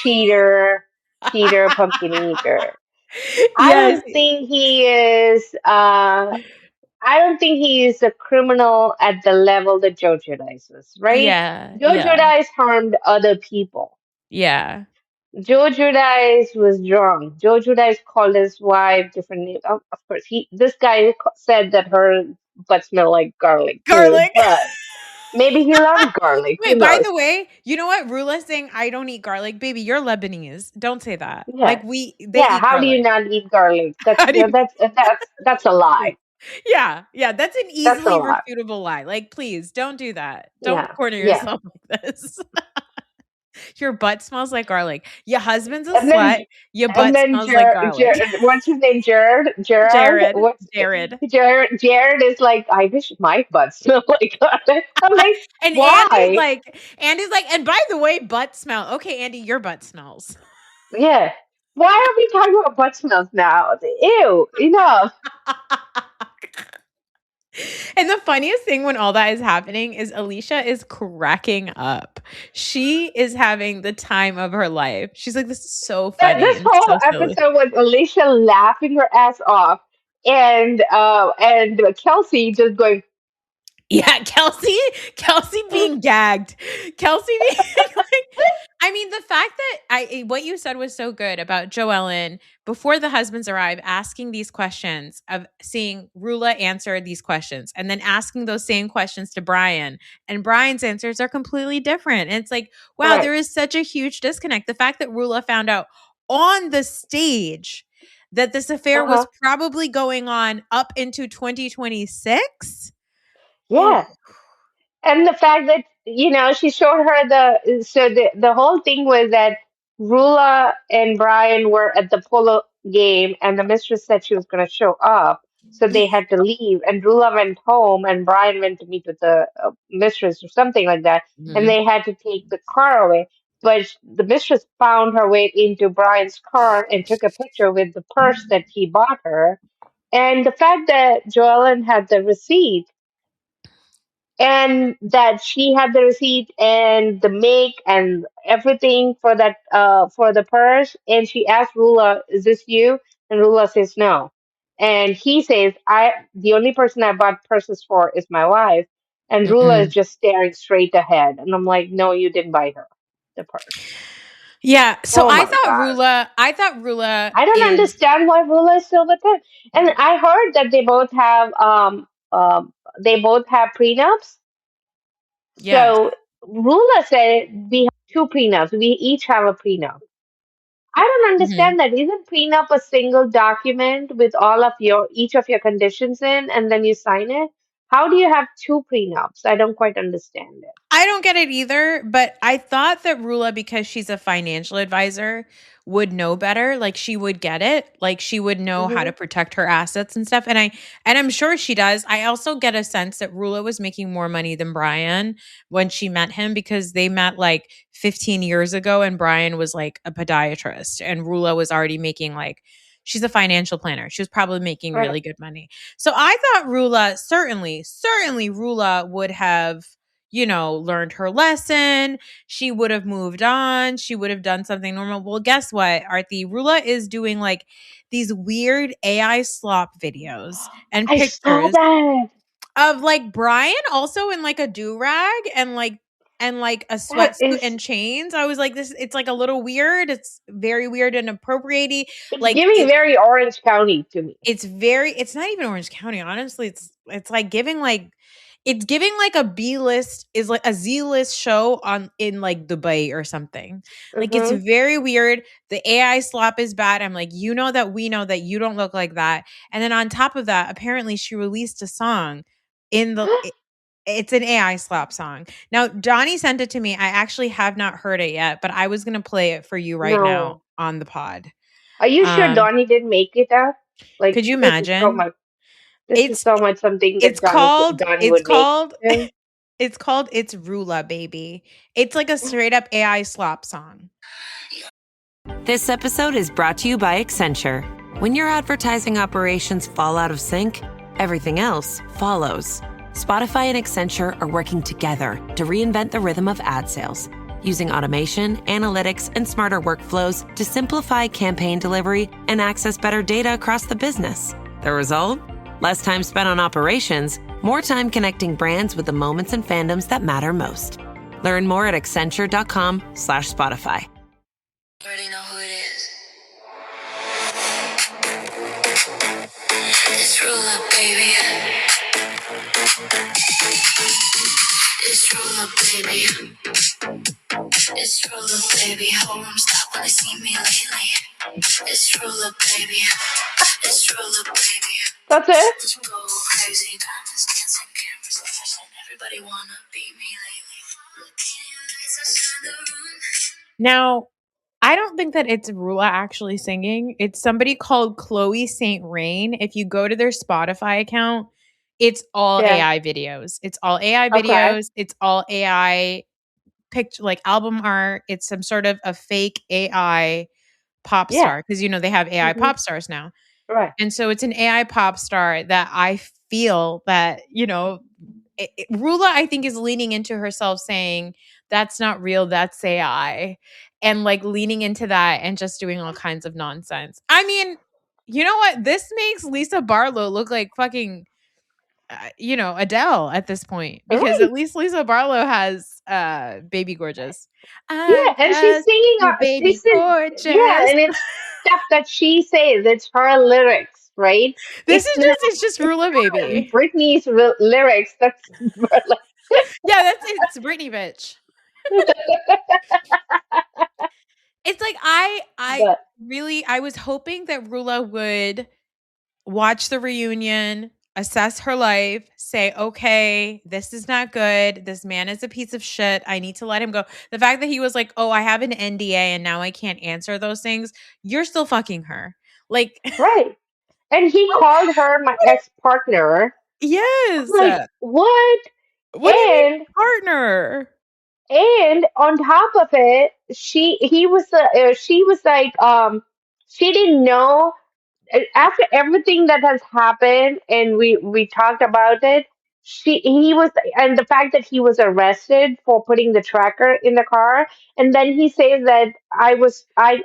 cheater, pumpkin eater. I Yes. don't think he is, I don't think he is a criminal at the level that Joe Giudice was, right? Yeah. Joe Yeah. Giudice harmed other people. Yeah. Joe Giudice was drunk. Joe Giudice called his wife different names. Of course, this guy said that her butt smelled like garlic too, Garlic. but maybe he loved garlic. Who Wait, by knows? the way, you know what? Rula's saying I don't eat garlic. Baby, you're Lebanese. Don't say that. Yeah, Like they yeah. eat How do you garlic. not eat garlic? How do you That's a lie. Yeah, yeah, that's an That's a easily lie. refutable lie. Like, please don't do that. Don't Yeah, corner yeah. yourself like this. Your butt smells like garlic. Your husband's a And slut. then Your butt smells like garlic. What's his name? Gerard. Jared. What's Jared. Jared is like, I wish my butt smelled like that. I'm like, And why? Andy's like, and by the way, butt smell. Okay, Andy, your butt smells. Yeah. Why are we talking about butt smells now? Ew, enough. And the funniest thing when all that is happening is Alicia is cracking up. She is having the time of her life. She's like, this is so funny This and whole so silly. episode was Alicia laughing her ass off, and Kelsey just going, Yeah, Kelsey being gagged. Kelsey being like, I mean, the fact that what you said was so good about Joellen before the husbands arrive, asking these questions of seeing Rula answer these questions and then asking those same questions to Brian, and Brian's answers are completely different. And it's like, wow, right. there is such a huge disconnect. The fact that Rula found out on the stage that this affair Uh-huh. was probably going on up into 2026. Oh, Yeah. And the fact that, she showed her the whole thing was that Rula and Brian were at the polo game, and the mistress said she was going to show up, so they had to leave, and Rula went home and Brian went to meet with the mistress or something like that, and mhm. they had to take the car away, but the mistress found her way into Brian's car and took a picture with the purse that he bought her. And the fact that Joellen had the receipt, and that she had the receipt and the make and everything for that for the purse, and she asked Rula, is this you? And Rula says no, and he says, I the only person I bought purses for is my wife. And Rula is Mm-mm. just staring straight ahead, and I'm like, no, you didn't buy her the purse. Yeah, so Oh my god, I thought Rula I don't is understand why Rula is still with him. And I heard that they both have prenups. yes. So Rula said we have two prenups. We each have a prenup. I don't Mhm. understand that. Isn't prenup a single document with all of each of your conditions in, and then you sign it? How do you have two prenups? I don't quite understand it. I don't get it either, but I thought that Rula, because she's a financial advisor, would know better. Like she would get it. Like she would know how Hmm. to protect her assets and stuff. And I'm sure she does. I also get a sense that Rula was making more money than Brian when she met him, because they met like 15 years ago and Brian was like a podiatrist and Rula was already making like, she's a financial planner. She was probably making Right. really good money. So I thought Rula, certainly Rula would have, learned her lesson. She would have moved on. She would have done something normal. Well, guess what, Arti? Rula is doing like these weird AI slop videos and I saw pictures that. of like Brian also in like a do-rag and like a That sweatsuit is. and chains. I was like, this, it's like a little weird. It's very weird and appropriating. It's Like giving very Orange County to me. it's not even Orange County, honestly. It's like giving like it's giving like a B list is like a Z list show on in like Dubai or something. Like it's Hmm. very weird. The AI slop is bad. I'm like, that we know that you don't look like that. And then on top of that, apparently she released a song in it's an AI slop song. Now, Donnie sent it to me. I actually have not heard it yet, but I was going to play it for you right No. now. on the pod. Are you sure Donnie didn't make it up? Like Could you this is so imagine? much. This is It's so much something it's that called Donnie it's would make. called Him. it's called It's RHOA, baby. It's like a straight up AI slop song. This episode is brought to you by Accenture. When your advertising operations fall out of sync, everything else follows. Spotify and Accenture are working together to reinvent the rhythm of ad sales, using automation, analytics, and smarter workflows to simplify campaign delivery and access better data across the business. The result? Less time spent on operations, more time connecting brands with the moments and fandoms that matter most. Learn more at accenture.com/Spotify. Already know who it is. It's RHOA, baby. It's RHOA, baby. It's RHOA, baby. Home stop when they see me lately. It's RHOA, baby. It's RHOA, baby. That's it. Let's go crazy. Diamonds dancing, cameras flashing. Everybody wanna be me lately. Looking in your eyes, I shine the room. Now, I don't think that it's RHOA actually singing. It's somebody called Chloe St. Rain. If you go to their Spotify account, it's all Yeah. AI videos. It's all AI Okay. videos. It's all AI picture, like album art. It's some sort of a fake AI pop Yeah. star because they have AI Mhm. pop stars now. Right. And so it's an AI pop star that I feel that, RHOA, I think, is leaning into herself saying, that's not real, that's AI. And like leaning into that and just doing all kinds of nonsense. I mean, you know what? This makes Lisa Barlow look like fucking, Adele at this point. Because Right. at least Lisa Barlow has Baby Gorgeous. Yeah, I'm and she's just singing. a baby gorgeous. Yeah, and it's stuff that she says. It's her lyrics, right? It's just RHOA, baby. Britney's lyrics. That's like, Yeah, it's Britney, bitch. It's like I but really I was hoping that RHOA would watch the reunion, assess her life, say, okay, this is not good. This man is a piece of shit. I need to let him go. The fact that he was like, oh, I have an NDA and now I can't answer those things. You're still fucking her. Like, right. And he called her my ex-partner. yes. I'm like, what? What do you mean And partner? on top of it, she was like she didn't know after everything that has happened, and we talked about it. He was, and the fact that he was arrested for putting the tracker in the car, and then he says that I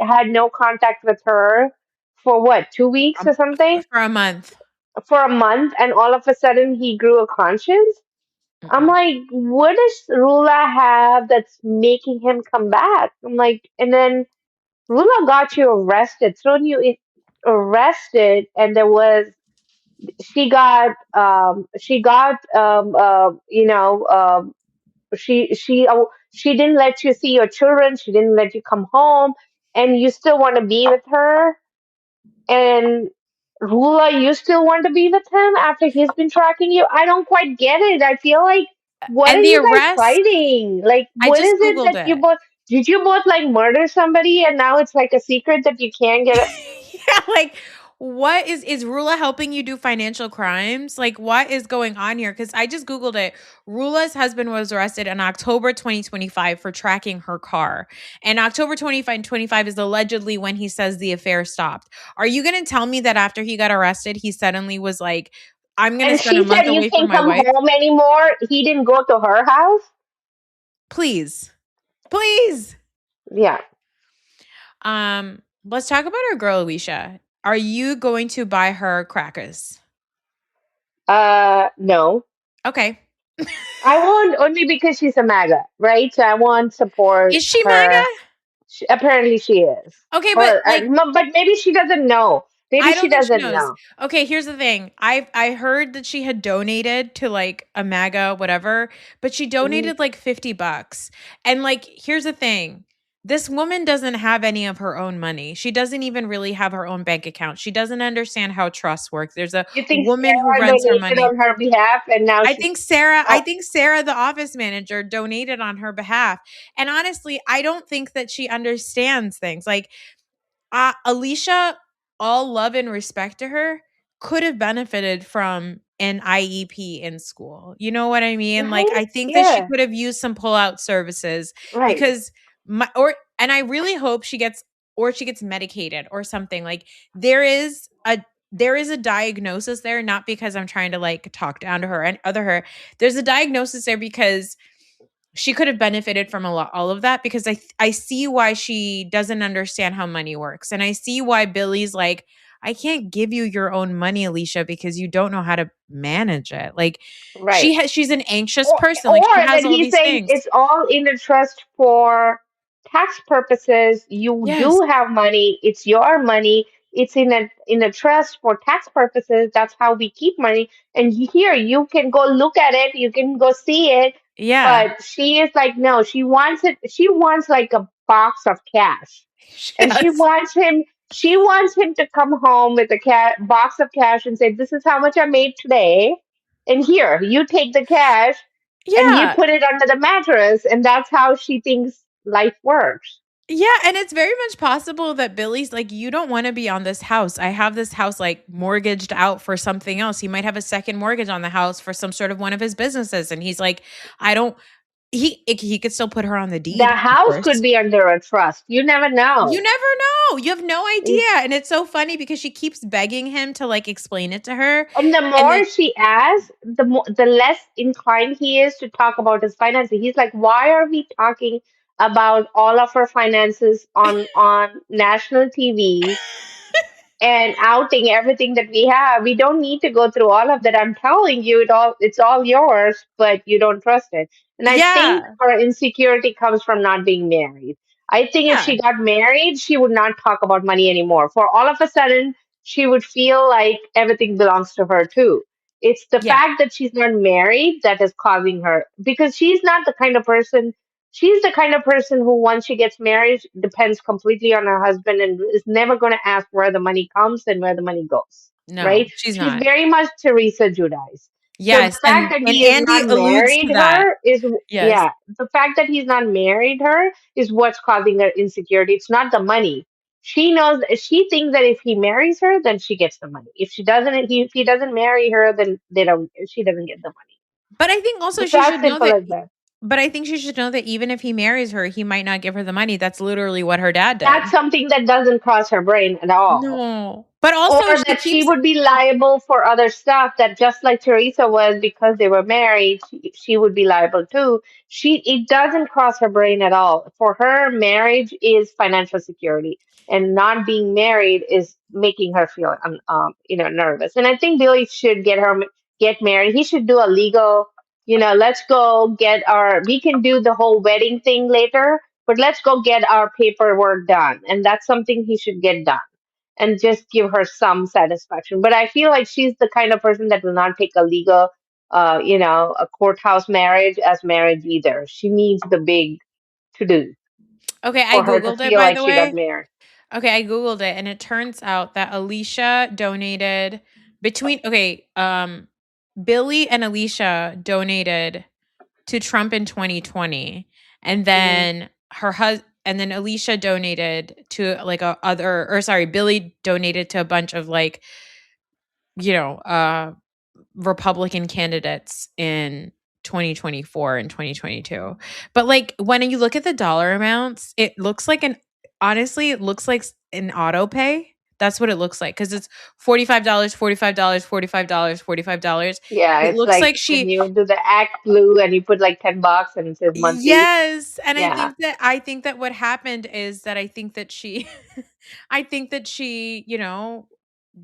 had no contact with her for what, 2 weeks or something, For a month. for a month, and all of a sudden he grew a conscience. I'm Mm-mm. like, what does Rula have that's making him come back? I'm like, and then Rula got you arrested, thrown you arrested, and there was she got she didn't let you see your children, she didn't let you come home, and you still want to be with her, and Rula, you still want to be with him after he's been tracking you? I don't quite get it. I feel like, what are And the you guys arrest, fighting? Like, I what just is it Googled that you it. both did you both like murder somebody and now it's like a secret that you can't get? Yeah, like what is Rula helping you do financial crimes? Like what is going on here? Because I just Googled it. Rula's husband was arrested in October 2025 for tracking her car. And October 2025 is allegedly when he says the affair stopped. Are you going to tell me that after he got arrested, he suddenly was like, I'm going to And spend a she month said you away from can't my come wife? home anymore. He didn't go to her house. Please. Please. Yeah. Let's talk about our girl Alicia. Are you going to buy her crackers? No. Okay. I want only because she's a MAGA, right? So I want support Is she MAGA? her. Apparently she is. Okay, but Or like but maybe she doesn't know. Maybe I she don't think she doesn't knows. know. Okay, here's the thing. I heard that she had donated to like a MAGA whatever, but she Mhm. donated like $50. And like here's the thing. This woman doesn't have any of her own money. She doesn't even really have her own bank account. She doesn't understand how trust works. There's a You think woman who Sarah runs her donated money. on her behalf and now I she's think Sarah, oh, the office manager, donated on her behalf. And honestly, I don't think that she understands things. Like Alicia, all love and respect to her, could have benefited from an IEP in school. You know what I mean? Like, Right? I think that she Yeah. could have used some pullout services Right. because and I really hope she gets medicated or something. Like, there is a diagnosis there, not because I'm trying to like talk down to her and other her. There's a diagnosis there because she could have benefited from all of that, because I see why she doesn't understand how money works. And I see why Billy's like, I can't give you your own money, Alicia, because you don't know how to manage it. Like, Right. she's an anxious Or, person. Like, or she has that all he's these saying things. it's all in a trust for tax purposes. You Yes. do have money. It's your money. It's in a trust for tax purposes. That's how we keep money. And here you can go look at it. You can go see it. Yeah. But she is like, no, she wants it. She wants like a box of cash, and Yes. she wants him to come home with a box of cash and say, this is how much I made today, and here you take the cash and you Yeah. put it under the mattress, and that's how she thinks life works. Yeah, and it's very much possible that Billy's like, you don't want to be on this house. I have this house like mortgaged out for something else. He might have a second mortgage on the house for some sort of one of his businesses. And he's like, I don't, he could still put her on the The deed, of house could course. be under a trust. You never You know. never know. You have no idea. And it's so funny because she keeps begging him to like explain it to her. And the And then, more she asks, the less inclined he is to talk about his finances. He's like, "Why are we talking about all of our finances on national TV and outing everything that we have? We don't need to go through all of that. I'm telling you, it's all yours, but you don't trust it." And I think yeah, her insecurity comes from not being married. I think if yeah, she got married, she would not talk about money anymore. For all of a sudden, she would feel like everything belongs to her too. It's the yeah. fact that she's not married that is causing her, because she's not the kind of person. She's the kind of person who, once she gets married, depends completely on her husband and is never going to ask where the money comes and where the money goes. No, Right? she's She's not. very much Teresa Judice. So the Yes. fact that And he is Andy not alludes to married that. her is, Yes. yeah, the fact that he's not married her is what's causing her insecurity. It's not the money. She knows, she thinks that if he marries her, then she gets the money. If she doesn't, if he doesn't marry her, then she doesn't get the money. But I think also It's she as should know simple that as that. but I think she should know that even if he marries her, he might not give her the money. That's literally what her dad That's did. something that doesn't cross her brain at all. No. But Or also she that she keeps would be liable for other stuff, that just like Teresa was, because they were married, she would be liable too. It doesn't cross her brain at all. For her, marriage is financial security, and not being married is making her feel nervous. And I think Billy should get married. He should do a legal, let's go get we can do the whole wedding thing later, but let's go get our paperwork done, and that's something he should get done and just give her some satisfaction. But I feel like she's the kind of person that will not take a legal, a courthouse marriage as marriage either. She needs the big to do Okay, I for her to googled it feel by like the she got way. married. Okay, I googled it and it turns out that Alicia donated between Billy and Alicia donated to Trump in 2020, and Hmm. then and then Alicia donated to like Billy donated to a bunch of like, you know, Republican candidates in 2024 and 2022. But like when you look at the dollar amounts, it looks like it looks like an auto pay. That's what it looks like, because it's $45, $45, $45, $45. Yeah, It it's looks like like when she you do the Act Blue and you put like $10 and it says monthly. Yes, and Yeah. I think that what happened is that I think that she I think that she,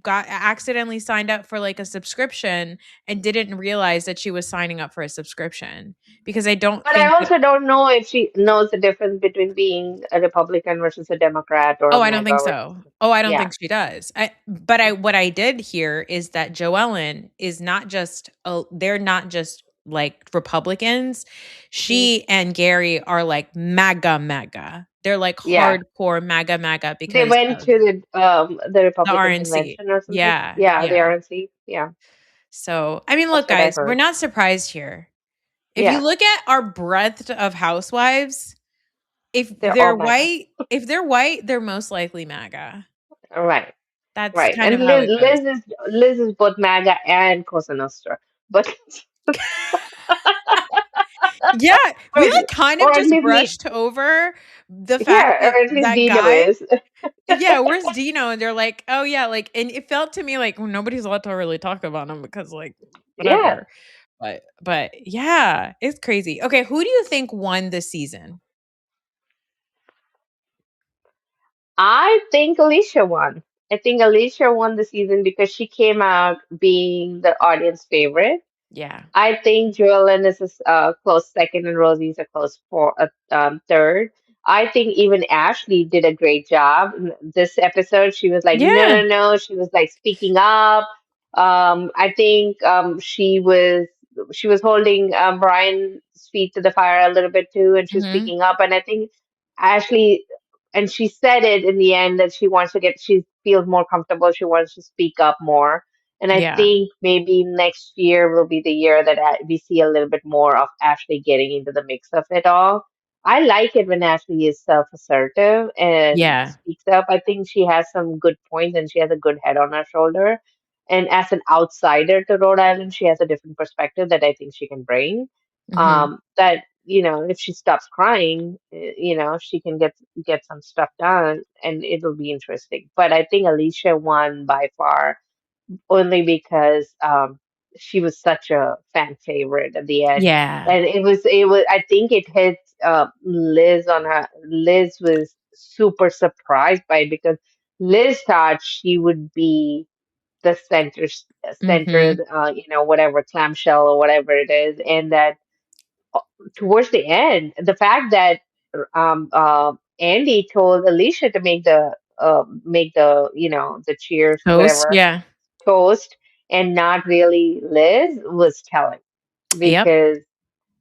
got accidentally signed up for like a subscription and didn't realize that she was signing up for a subscription, because I don't But I think that also don't know if she knows the difference between being a Republican versus a Democrat or a Oh, I don't think MAGA versus. so. Oh, I don't Yeah. think she does. But what I did hear is that Joellen is not just they're not just like Republicans. Mhm. She and Gary are like MAGA. They're like Yeah. hardcore MAGA They because went of to the the Republican RNC. convention or something. Yeah, Yeah, the yeah. RNC. Yeah, So, I mean, that's look, what I guys, we're heard. not surprised here. If you Yeah, look at our breadth of housewives, if They're all they're MAGA. white, they're most likely MAGA. Right. That's Right. kind And of how it goes. Liz is both MAGA and Cosa Nostra. But Yeah, or, we like kind of or at just least brushed over the fact yeah, that or at least that Dino guy, is. yeah, where's Dino? And they're like, oh yeah, like, and it felt to me like nobody's allowed to really talk about him because like Yeah. whatever. But yeah, it's crazy. Okay, who do you think won this season? I think Alicia won. I think Alicia won the season because she came out being the audience favorite. Yeah. I think Joellen is a close second and Rosie's a close third. I think even Ashley did a great job in this episode. She was like, no, Yeah. no, no. She was like speaking up. I think she was holding Brian's feet to the fire a little bit too, and she was Hmm. speaking up. And I think Ashley, and she said it in the end that she feels more comfortable. She wants to speak up more, and I Yeah. think maybe next year will be the year that we see a little bit more of Ashley getting into the mix of it all. I like it when Ashley is self-assertive and Yeah. speaks up. I think she has some good points and she has a good head on her shoulder. And as an outsider to Rhode Island, she has a different perspective that I think she can bring. Hmm. That, if she stops crying, she can get some stuff done and it'll be interesting. But I think Alicia won by far only because she was such a fan favorite at the end, Yeah. and it was. I think it hit Liz on her. Liz was super surprised by it because Liz thought she would be the Hmm. centered, whatever clamshell or whatever it is, and that towards the end, the fact that Andy told Alicia to make the cheers Toast. whatever Yeah. toast and not really Liz was telling Yep. because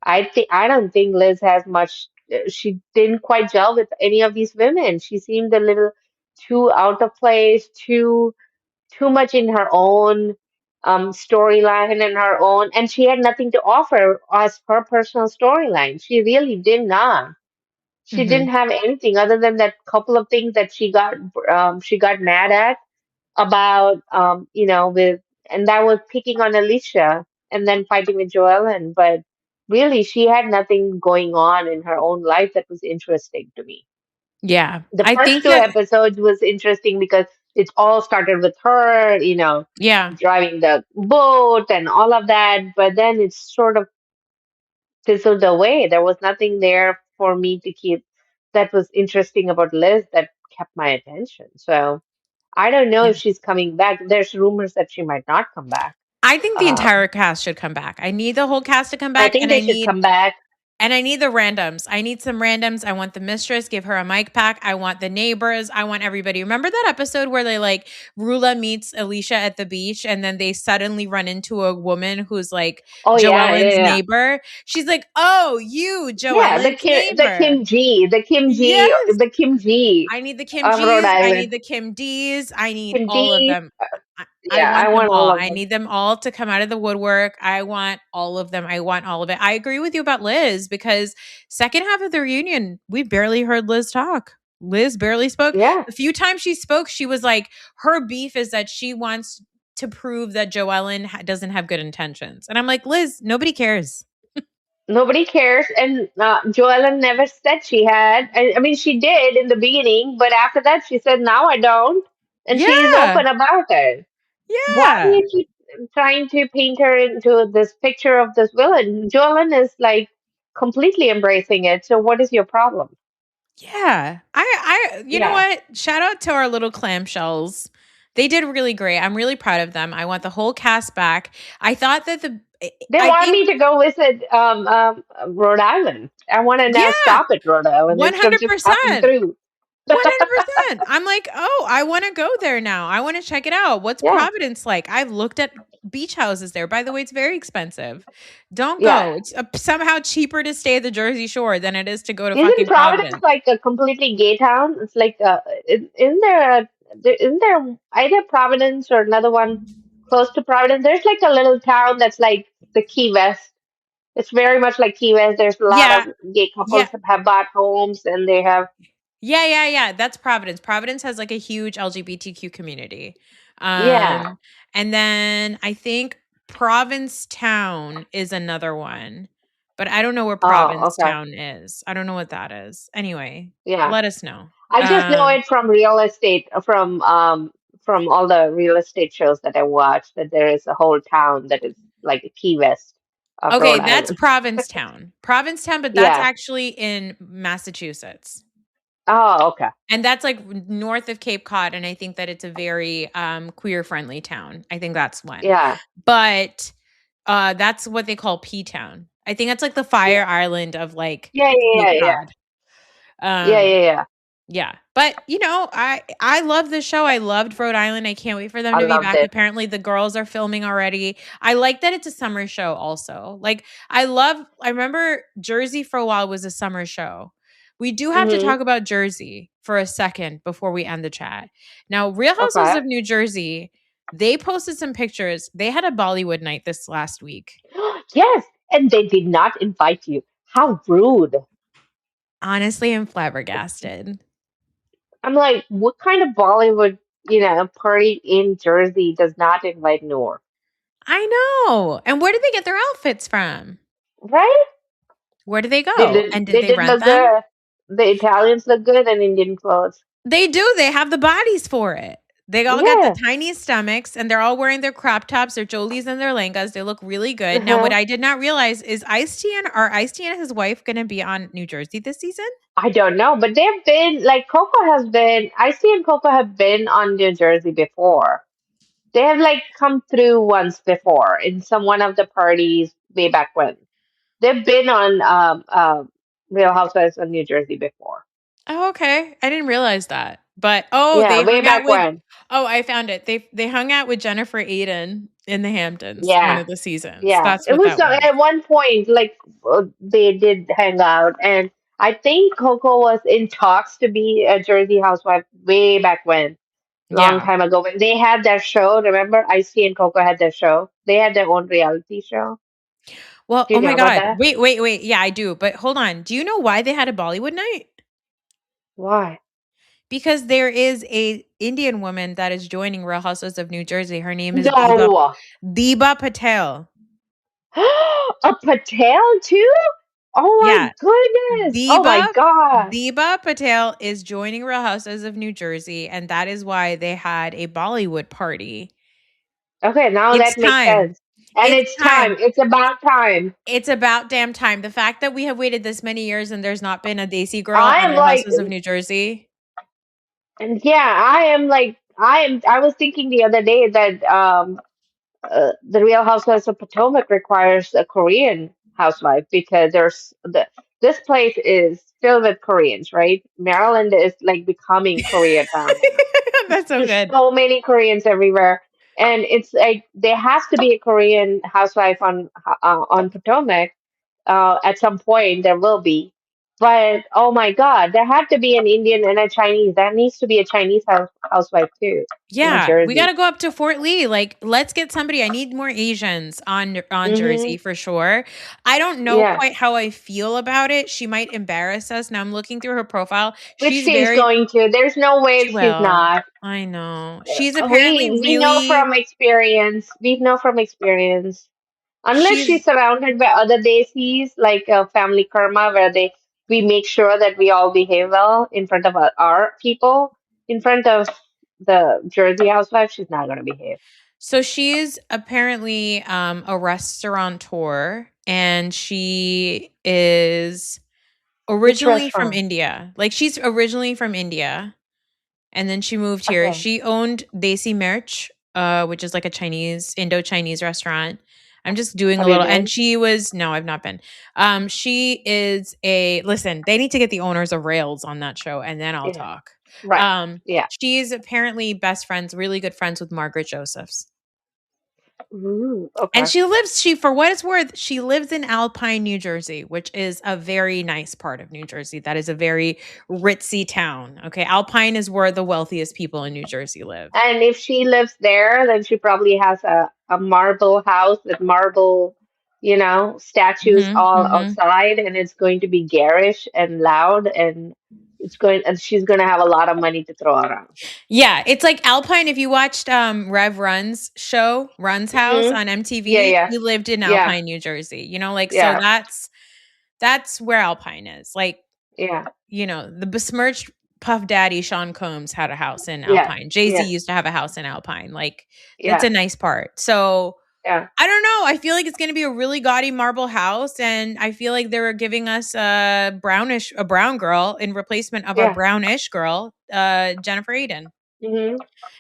I don't think Liz has much. She didn't quite gel with any of these women. She seemed a little too out of place, too much in her own storyline and her own, and she had nothing to offer as her personal storyline. She really did not. She Hmm. didn't have anything other than that couple of things that she got mad at about with and that was picking on Alicia and then fighting with Joellen, but really she had nothing going on in her own life that was interesting to me. Yeah. The I first think two that, episodes was interesting because it all started with her, yeah. driving the boat and all of that, but then it sort of fizzled away. There was nothing there for me to keep that was interesting about Liz that kept my attention. So I don't know Yeah. if she's coming back. There's rumors that she might not come back. I think the Um, entire cast should come back. I need the whole cast to come I back, think they should come back. and I need the randoms. I need some randoms. I want the mistress, give her a mic pack. I want the neighbors. I want everybody. Remember that episode where they like Rula meets Alicia at the beach and then they suddenly run into a woman who's like Oh yeah, yeah, Joellen's yeah. neighbor? She's like, "Oh, you, Yeah, Joellen's neighbor." Yes. The Kim G I need the Kim of Rhode G's. I need Island. the Kim D's. I need Kim all of D. them. I Yeah, I want them want all all. of I them. need them all to come out of the woodwork. I want all of them. I want all of it. I agree with you about Liz because second half of the reunion, we barely heard Liz talk. Liz barely spoke. Yeah, The few times she spoke, she was like, her beef is that she wants to prove that Joellen doesn't have good intentions. And I'm like, Liz, nobody cares. nobody cares. And Joellen never said she had. I mean, she did in the beginning, but after that, she said, "Now I don't," and she is Yeah. open about it. Why do Yeah. you keep trying to paint her into this picture of this villain? Joellen is like completely embracing it. So what is your problem? Yeah. You know Yeah. what? Shout out to our little clamshells. They did really great. I'm really proud of them. I want the whole cast back. I thought that They I want think, me to go visit Rhode Island. I want to now yeah, stop at Rhode Island instead of just passing 100%. through. 100%. I'm like, oh, I want to go there now. I want to check it out. What's Yeah, Providence like? I've looked at beach houses there. By the way, it's very expensive. Don't yeah. go. It's somehow cheaper to stay at the Jersey Shore than it is to go to Isn't fucking Providence Providence. like a completely gay town? It's like, isn't there either Providence or another one close to Providence? There's like a little town that's like the Key West It's very much like Key West. There's a lot Yeah. of gay Yeah. couples that have bought homes, and they have Yeah. That's Providence. Providence has like a huge LGBTQ community. yeah. And then I think Provincetown is another one, but I don't know where Oh, okay. Provincetown is. I don't know what that is. Anyway, Yeah. let us know. I just know it from real estate, from all the real estate shows that I watch, that there is a whole town that is like a Key West of Okay, Rhode that's Island. Provincetown. Provincetown, but that's Yeah. actually in Massachusetts. Oh, okay. And that's like north of Cape Cod. And I think that it's a very queer friendly town. I think that's one. Yeah. But that's what they call P Town. I think that's like the Yeah. Fire Island of like Yeah. Cape Yeah. Yeah. Cod. Yeah. Um, Yeah. Yeah. yeah. But you know, I love the show. I loved Rhode Island. I can't wait for them I to be loved back. it. Apparently the girls are filming already. I like that it's a summer show also. Like I remember Jersey for a while was a summer show. We do have to Hmm. talk about Jersey for a second before we end the chat. Now, Real Housewives Okay. of New Jersey, they posted some pictures. They had a Bollywood night this last week. Yes, and they did not invite you. How rude. Honestly, I'm flabbergasted. I'm like, what kind of Bollywood, party in Jersey does not invite Noor? I know. And where did they get their outfits from? Right? Where do they They go? did And did they they did rent look them? good. The Italians look good in Indian clothes. They do. They have the bodies for it. They all got the Yeah. tiny stomachs and they're all wearing their crop tops, their jolies and their lehengas. They look really good. Now, what Uh-huh. I did not realize is are Ice-T and his wife going to be on New Jersey this season? I don't know, but they've been like Coco has been. Icy and Coco have been on New Jersey before. They have like come through once before in one of the parties way back when. They've been on Real Housewives of New Jersey before. Oh, okay. I didn't realize that. But Yeah, they way hung out back with when. I found it. They hung out with Jennifer Aiden in the Hamptons one Yeah, of the seasons. yeah. That's It what was that was. at one point like they did hang out, and I think Coco was in talks to be a Jersey housewife way back when, long Yeah. time ago when they had their show. Remember, Icy and Coco had their show. They had their own reality show. Well, Do you oh know my about God. that? Wait. Yeah, I do. But hold on. Do you know why they had a Bollywood night? Why? Because there is a Indian woman that is joining Real Housewives of New Jersey. Her name is No. Deepa Patel. A Patel too? Oh my Yeah, goodness. Oh my Deepa God. Deepa Patel is joining Real Housewives of New Jersey, and that is why they had a Bollywood party. Okay, now It's that makes time. sense. And It's it's time. time. It's about time. It's about damn time. The fact that we have waited this many years and there's not been a Desi girl I on am Real like, Housewives of New Jersey. and yeah, I am like, I was thinking the other day that the Real Housewives of Potomac requires a Korean housewife because this place is filled with Koreans, right? Maryland is like becoming Koreatown now. That's so There's good. so many Koreans everywhere, and it's like there has to be a Korean housewife on Potomac. At some point, there will be, but oh my God, there had to be an Indian and a Chinese. There needs to be a Chinese housewife too in Yeah, we got Jersey. to go up to Fort Lee. Like, let's get somebody. I need more Asians on Hmm. Jersey for sure. I don't know Yeah, quite how I feel about it. She might embarrass us. Now I'm looking through her profile. which She's she's very going to. There's no way she she's will. not. I know. She's apparently We know really from experience. We know from experience. Unless she's she's surrounded by other desis, like family karma, where we make sure that we all behave well in front of our people. In front of the Jersey housewife, she's not going to behave. so she's apparently a restaurateur and she is Which originally from restaurant? India. Like she's originally from India. And then she moved here. Okay. She owned Desi Merch, which is like a Indo-Chinese restaurant. I'm just doing a Have you little, and been? she was no, I've not been. She is listen, they need to get the owners of Rails on that show, and then I'll Yeah. talk. Right. Yeah. She's apparently best friends, really good friends with Margaret Josephs. Ooh, And okay. for what it's worth, she lives in Alpine, New Jersey, which is a very nice part of New Jersey. That is a very ritzy town. Okay. Alpine is where the wealthiest people in New Jersey live. And if she lives there, then she probably has a marble house with marble, statues Mhm, all mhm. outside, and it's going to be garish and loud, and she's going to have a lot of money to throw around. Yeah, it's like Alpine. If you watched Rev Run's show, Run's House Hmm. on Yeah, MTV, yeah, he lived in yeah, Alpine, New Jersey. Like so yeah, that's where Alpine is. Like, yeah, the besmirched Puff Daddy Sean Combs had a house in yeah, Alpine. Jay-Z yeah, used to have a house in Alpine. Like, that's yeah, a nice part. So yeah, I don't know. I feel like it's going to be a really gaudy marble house, and I feel like they're giving us a brown girl in replacement of our yeah. brownish girl, Jennifer Aiden. Hmm.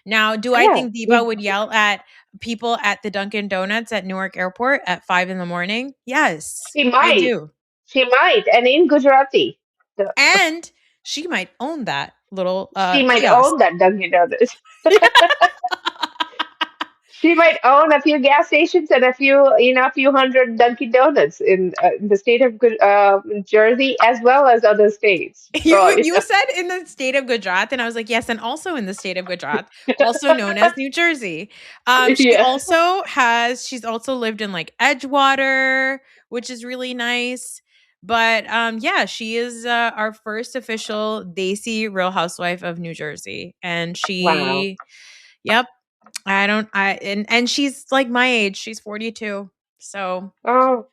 Now, do I Yeah. think Diva would yell at people at the Dunkin' Donuts at Newark Airport at 5 a.m? Yes, She I might. do. She might. And in Gujarati. The, And she might own that little she might kiosk. own that Dunkin' Donuts. She might own a few gas stations and a few hundred Dunkin' Donuts in the state of Jersey as well as other states. So, You said in the state of Gujarat, and I was like, yes, and also in the state of Gujarat, also known as New Jersey. yeah. She's also lived in like Edgewater, which is really nice. But yeah, she is our first official Desi Real Housewife of New Jersey, and Wow. yep, and she's like my age. She's 42, so Oh,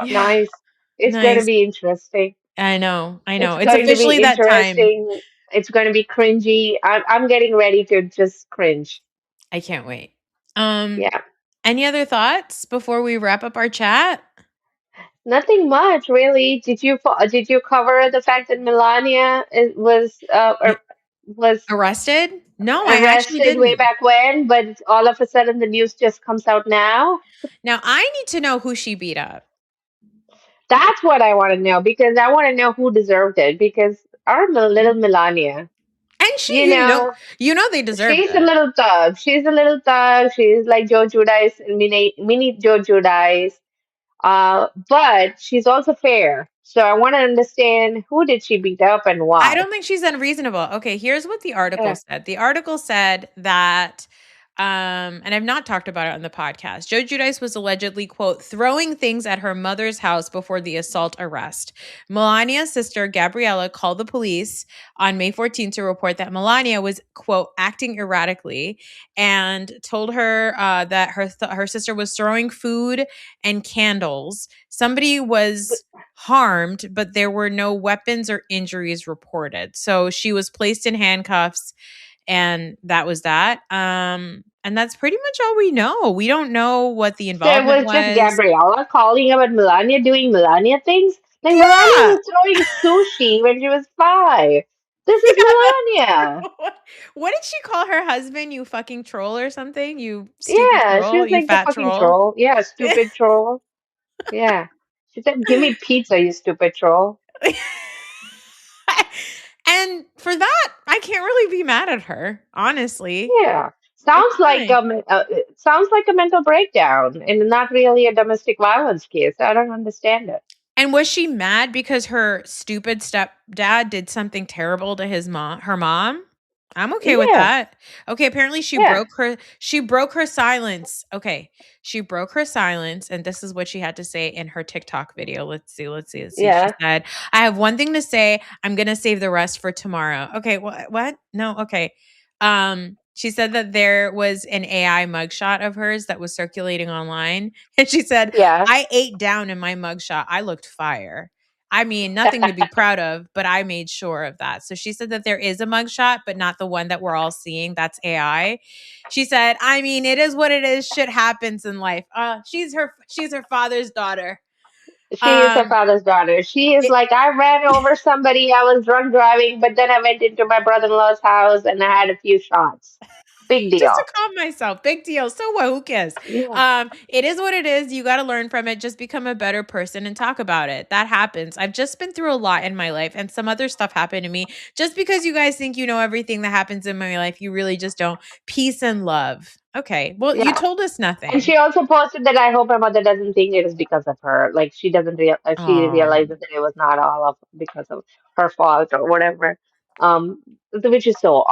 yeah, nice. It's going to nice. be interesting. I know, I know. It's It's going to be officially that time. interesting. It's going to be cringy. I'm getting ready to just cringe. I can't wait. Um, Yeah. any other thoughts before we wrap up our chat? Nothing much, really. Did you cover the fact that Melania Y- was Arrested? No, I actually arrested way didn't. back when, but all of a sudden the news just comes out now? Now I need to know who she beat up. That's what I want to know, because I want to know who deserved it, because our little Melania, And you know, they deserved she's a it. little thug. She's a little thug. She's like Joe Judice, mini Joe Judice. But she's also fair. So I want to understand, who did she beat up and I why? don't think she's unreasonable. Okay, here's what the article Yeah. said. The article said that, and I've not talked about it on the podcast. Joe Giudice was allegedly, quote, throwing things at her mother's house before the assault arrest. Melania's sister, Gabriella, called the police on May 14th to report that Melania was, quote, acting erratically, and told her that her sister was throwing food and candles. Somebody was harmed, but there were no weapons or injuries reported. So she was placed in handcuffs, and that was that. And that's pretty much all we know. We don't know what the So it involvement was just was. Gabriella calling about Melania doing Melania things? Like, Melania Yeah. was throwing sushi when she was 5. This is Melania. What did she call her husband? You fucking troll or something? You stupid Yeah, she troll, was you like the fat fucking troll. troll. Yeah, stupid troll. Yeah. She said, "Give me pizza, you stupid troll." And for that, I can't really be mad at her, honestly. Yeah. It's fine. Sounds like a mental breakdown and not really a domestic violence case. I don't understand it. And was she mad because her stupid stepdad did something terrible to her mom? I'm okay with Yeah. that. Okay, apparently Yeah. she broke her silence. Okay. She broke her silence, and this is what she had to say in her TikTok video. Let's see. She Yeah. said, "I have one thing to say. I'm going to save the rest for tomorrow." Okay, what? No, okay. She said that there was an AI mugshot of hers that was circulating online, and she said, Yeah. I ate down in my mugshot. I looked fire. I mean, nothing to be proud of, but I made sure of that. So she said that there is a mugshot, but not the one that we're all seeing. That's AI. She said, I mean, it is what it is. Shit happens in life. She's her father's daughter. She is her father's daughter. She is It, like, I ran over somebody. I was drunk driving, but then I went into my brother-in-law's house and I had a few shots. Big just to deal. calm myself. Big deal. So what? Who cares? Yeah. It is what it is. You got to learn from it. Just become a better person and talk about it. That happens. I've just been through a lot in my life, and some other stuff happened to me. Just because you guys think you know everything that happens in my life, you really just don't. Peace and love. Okay. Well, you Yeah. told us And nothing. she also posted that, I hope my mother doesn't think it is because of her. Like, she doesn't she Oh, realizes that it was not all of because of her fault or whatever. Which is so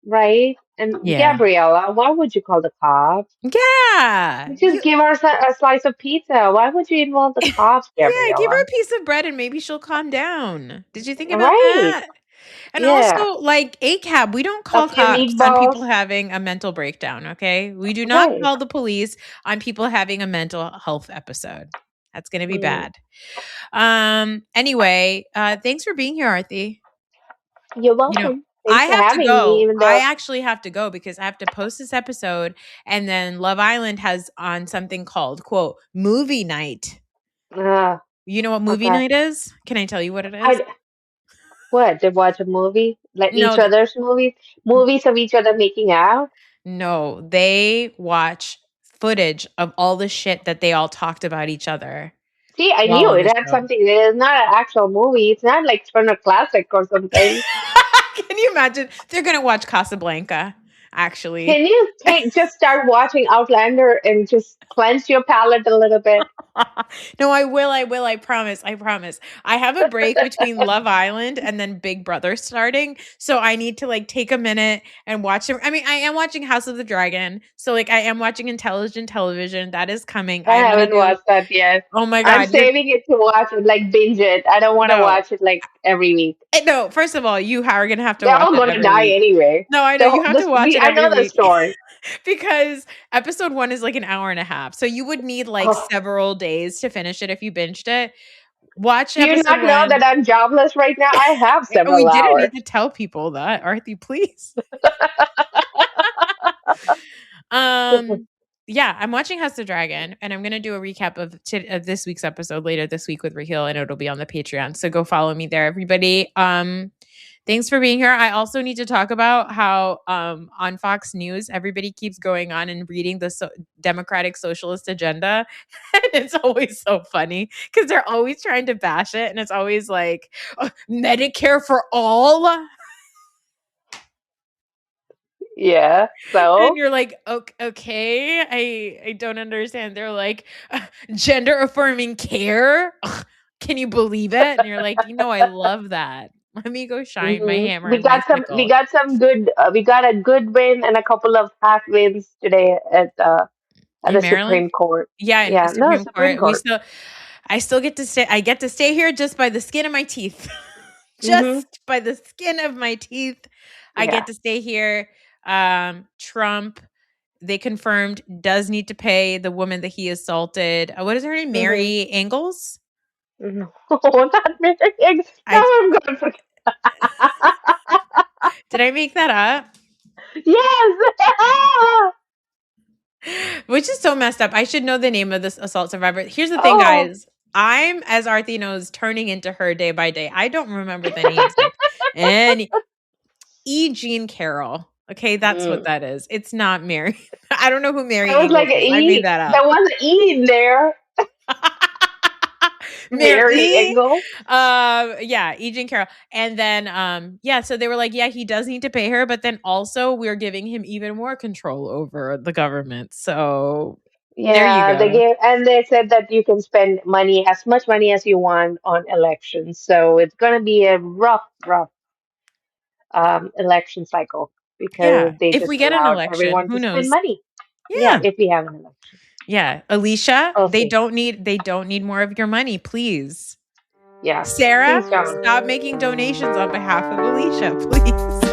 right? And Yeah. Gabriella, why would you call the cops? Yeah. You just give her a slice of pizza. Why would you involve the cops, Yeah, give her Gabriella? a piece of bread and maybe she'll calm down. Did you think about Right. that? And Yeah. also, like ACAB, we don't A call few cops on meatballs. people having a mental breakdown, okay? We do not Right. call the police on people having a mental health episode. That's going to be Mm. bad. Anyway, thanks for being here, Arthi. You're You know, welcome. I Thanks for have to having me, go. even I though. actually have to go because I have to post this episode, and then Love Island has on something called, quote, movie night. Uh, You know what movie okay. night is? Can I tell you what it is? I what? They watch a movie, like No, each other's movies of each other making out. no, they watch footage of all the shit that they all talked about each other See, I while knew on it the had show. something. It is not an actual movie. It's not like Turner Classic or something. Can you imagine? They're gonna watch Casablanca, actually. Can you just start watching Outlander and just cleanse your palate a little bit? No, I will. I promise. I promise. I have a break between Love Island and then Big Brother starting. So I need to like take a minute and watch them. I mean, I am watching House of the Dragon. So like I am watching intelligent television. That is coming. I I am gonna haven't do, watched that yet. oh my I'm God. You're saving it to watch it, like binge it. I don't want to no. watch it like every week. No, first of all, you are gonna have to They're watch all it going to every die week. anyway. No, I know you have to watch it I every know the week story. because episode 1 is like an hour and a half. So you would need like Oh, several days to finish it if you binged it. Watch do you episode not know 1. that I'm jobless right now? I have We several didn't hours. need to tell people that, Arthi, please. Yeah, I'm watching House of Dragon, and I'm gonna do a recap of this week's episode later this week with Raheel, and it'll be on the Patreon. So go follow me there, everybody. Thanks for being here. I also need to talk about how on Fox News, everybody keeps going on and reading the Democratic Socialist agenda. And it's always so funny because they're always trying to bash it. And it's always like Medicare for all. Yeah. And So you're like, okay, I don't understand. They're like, gender affirming care. Ugh, can you believe it? And you're like, I love that. Let me go shine my hammer we and my got some. We sickle. got some good. We got a good win and a couple of half wins today at In the Maryland? Supreme Court. Yeah, in the Yeah. No, Supreme Supreme Court. Court. I still get to stay. I get to stay here just by the skin of my teeth. Mm-hmm. Just by the skin of my teeth. I Yeah. get to stay here. Trump, they confirmed, does need to pay the woman that he assaulted. What is her name? Mary Engels? No, not Mary Higgs. Now I I'm going to forget. Did I make that up? Yes. Which is so messed up. I should know the name of this assault survivor. Here's the thing, Oh. guys. I'm, as Arthi knows, turning into her day by day. I don't remember the names of any. E. Jean Carroll. Okay, that's what that is. It's not Mary. I don't know who Mary That was like Engels an is. I made E. that up. There was an E in there. Mary Engel. Yeah, E. Jean Carroll. And then so they were like, yeah, he does need to pay her, but then also we're giving him even more control over the government. So there you Yeah, they go. gave, and they said that you can spend money, as much money as you want on elections. So it's going to be a rough election cycle Yeah. because they If just we get an allowed election, everyone who to spend knows? money. Yeah, Yeah. if we have an election. Yeah. Alicia, We'll they see. don't need more of your money, please. Yeah, Sarah, please don't. stop making donations on behalf of Alicia, please.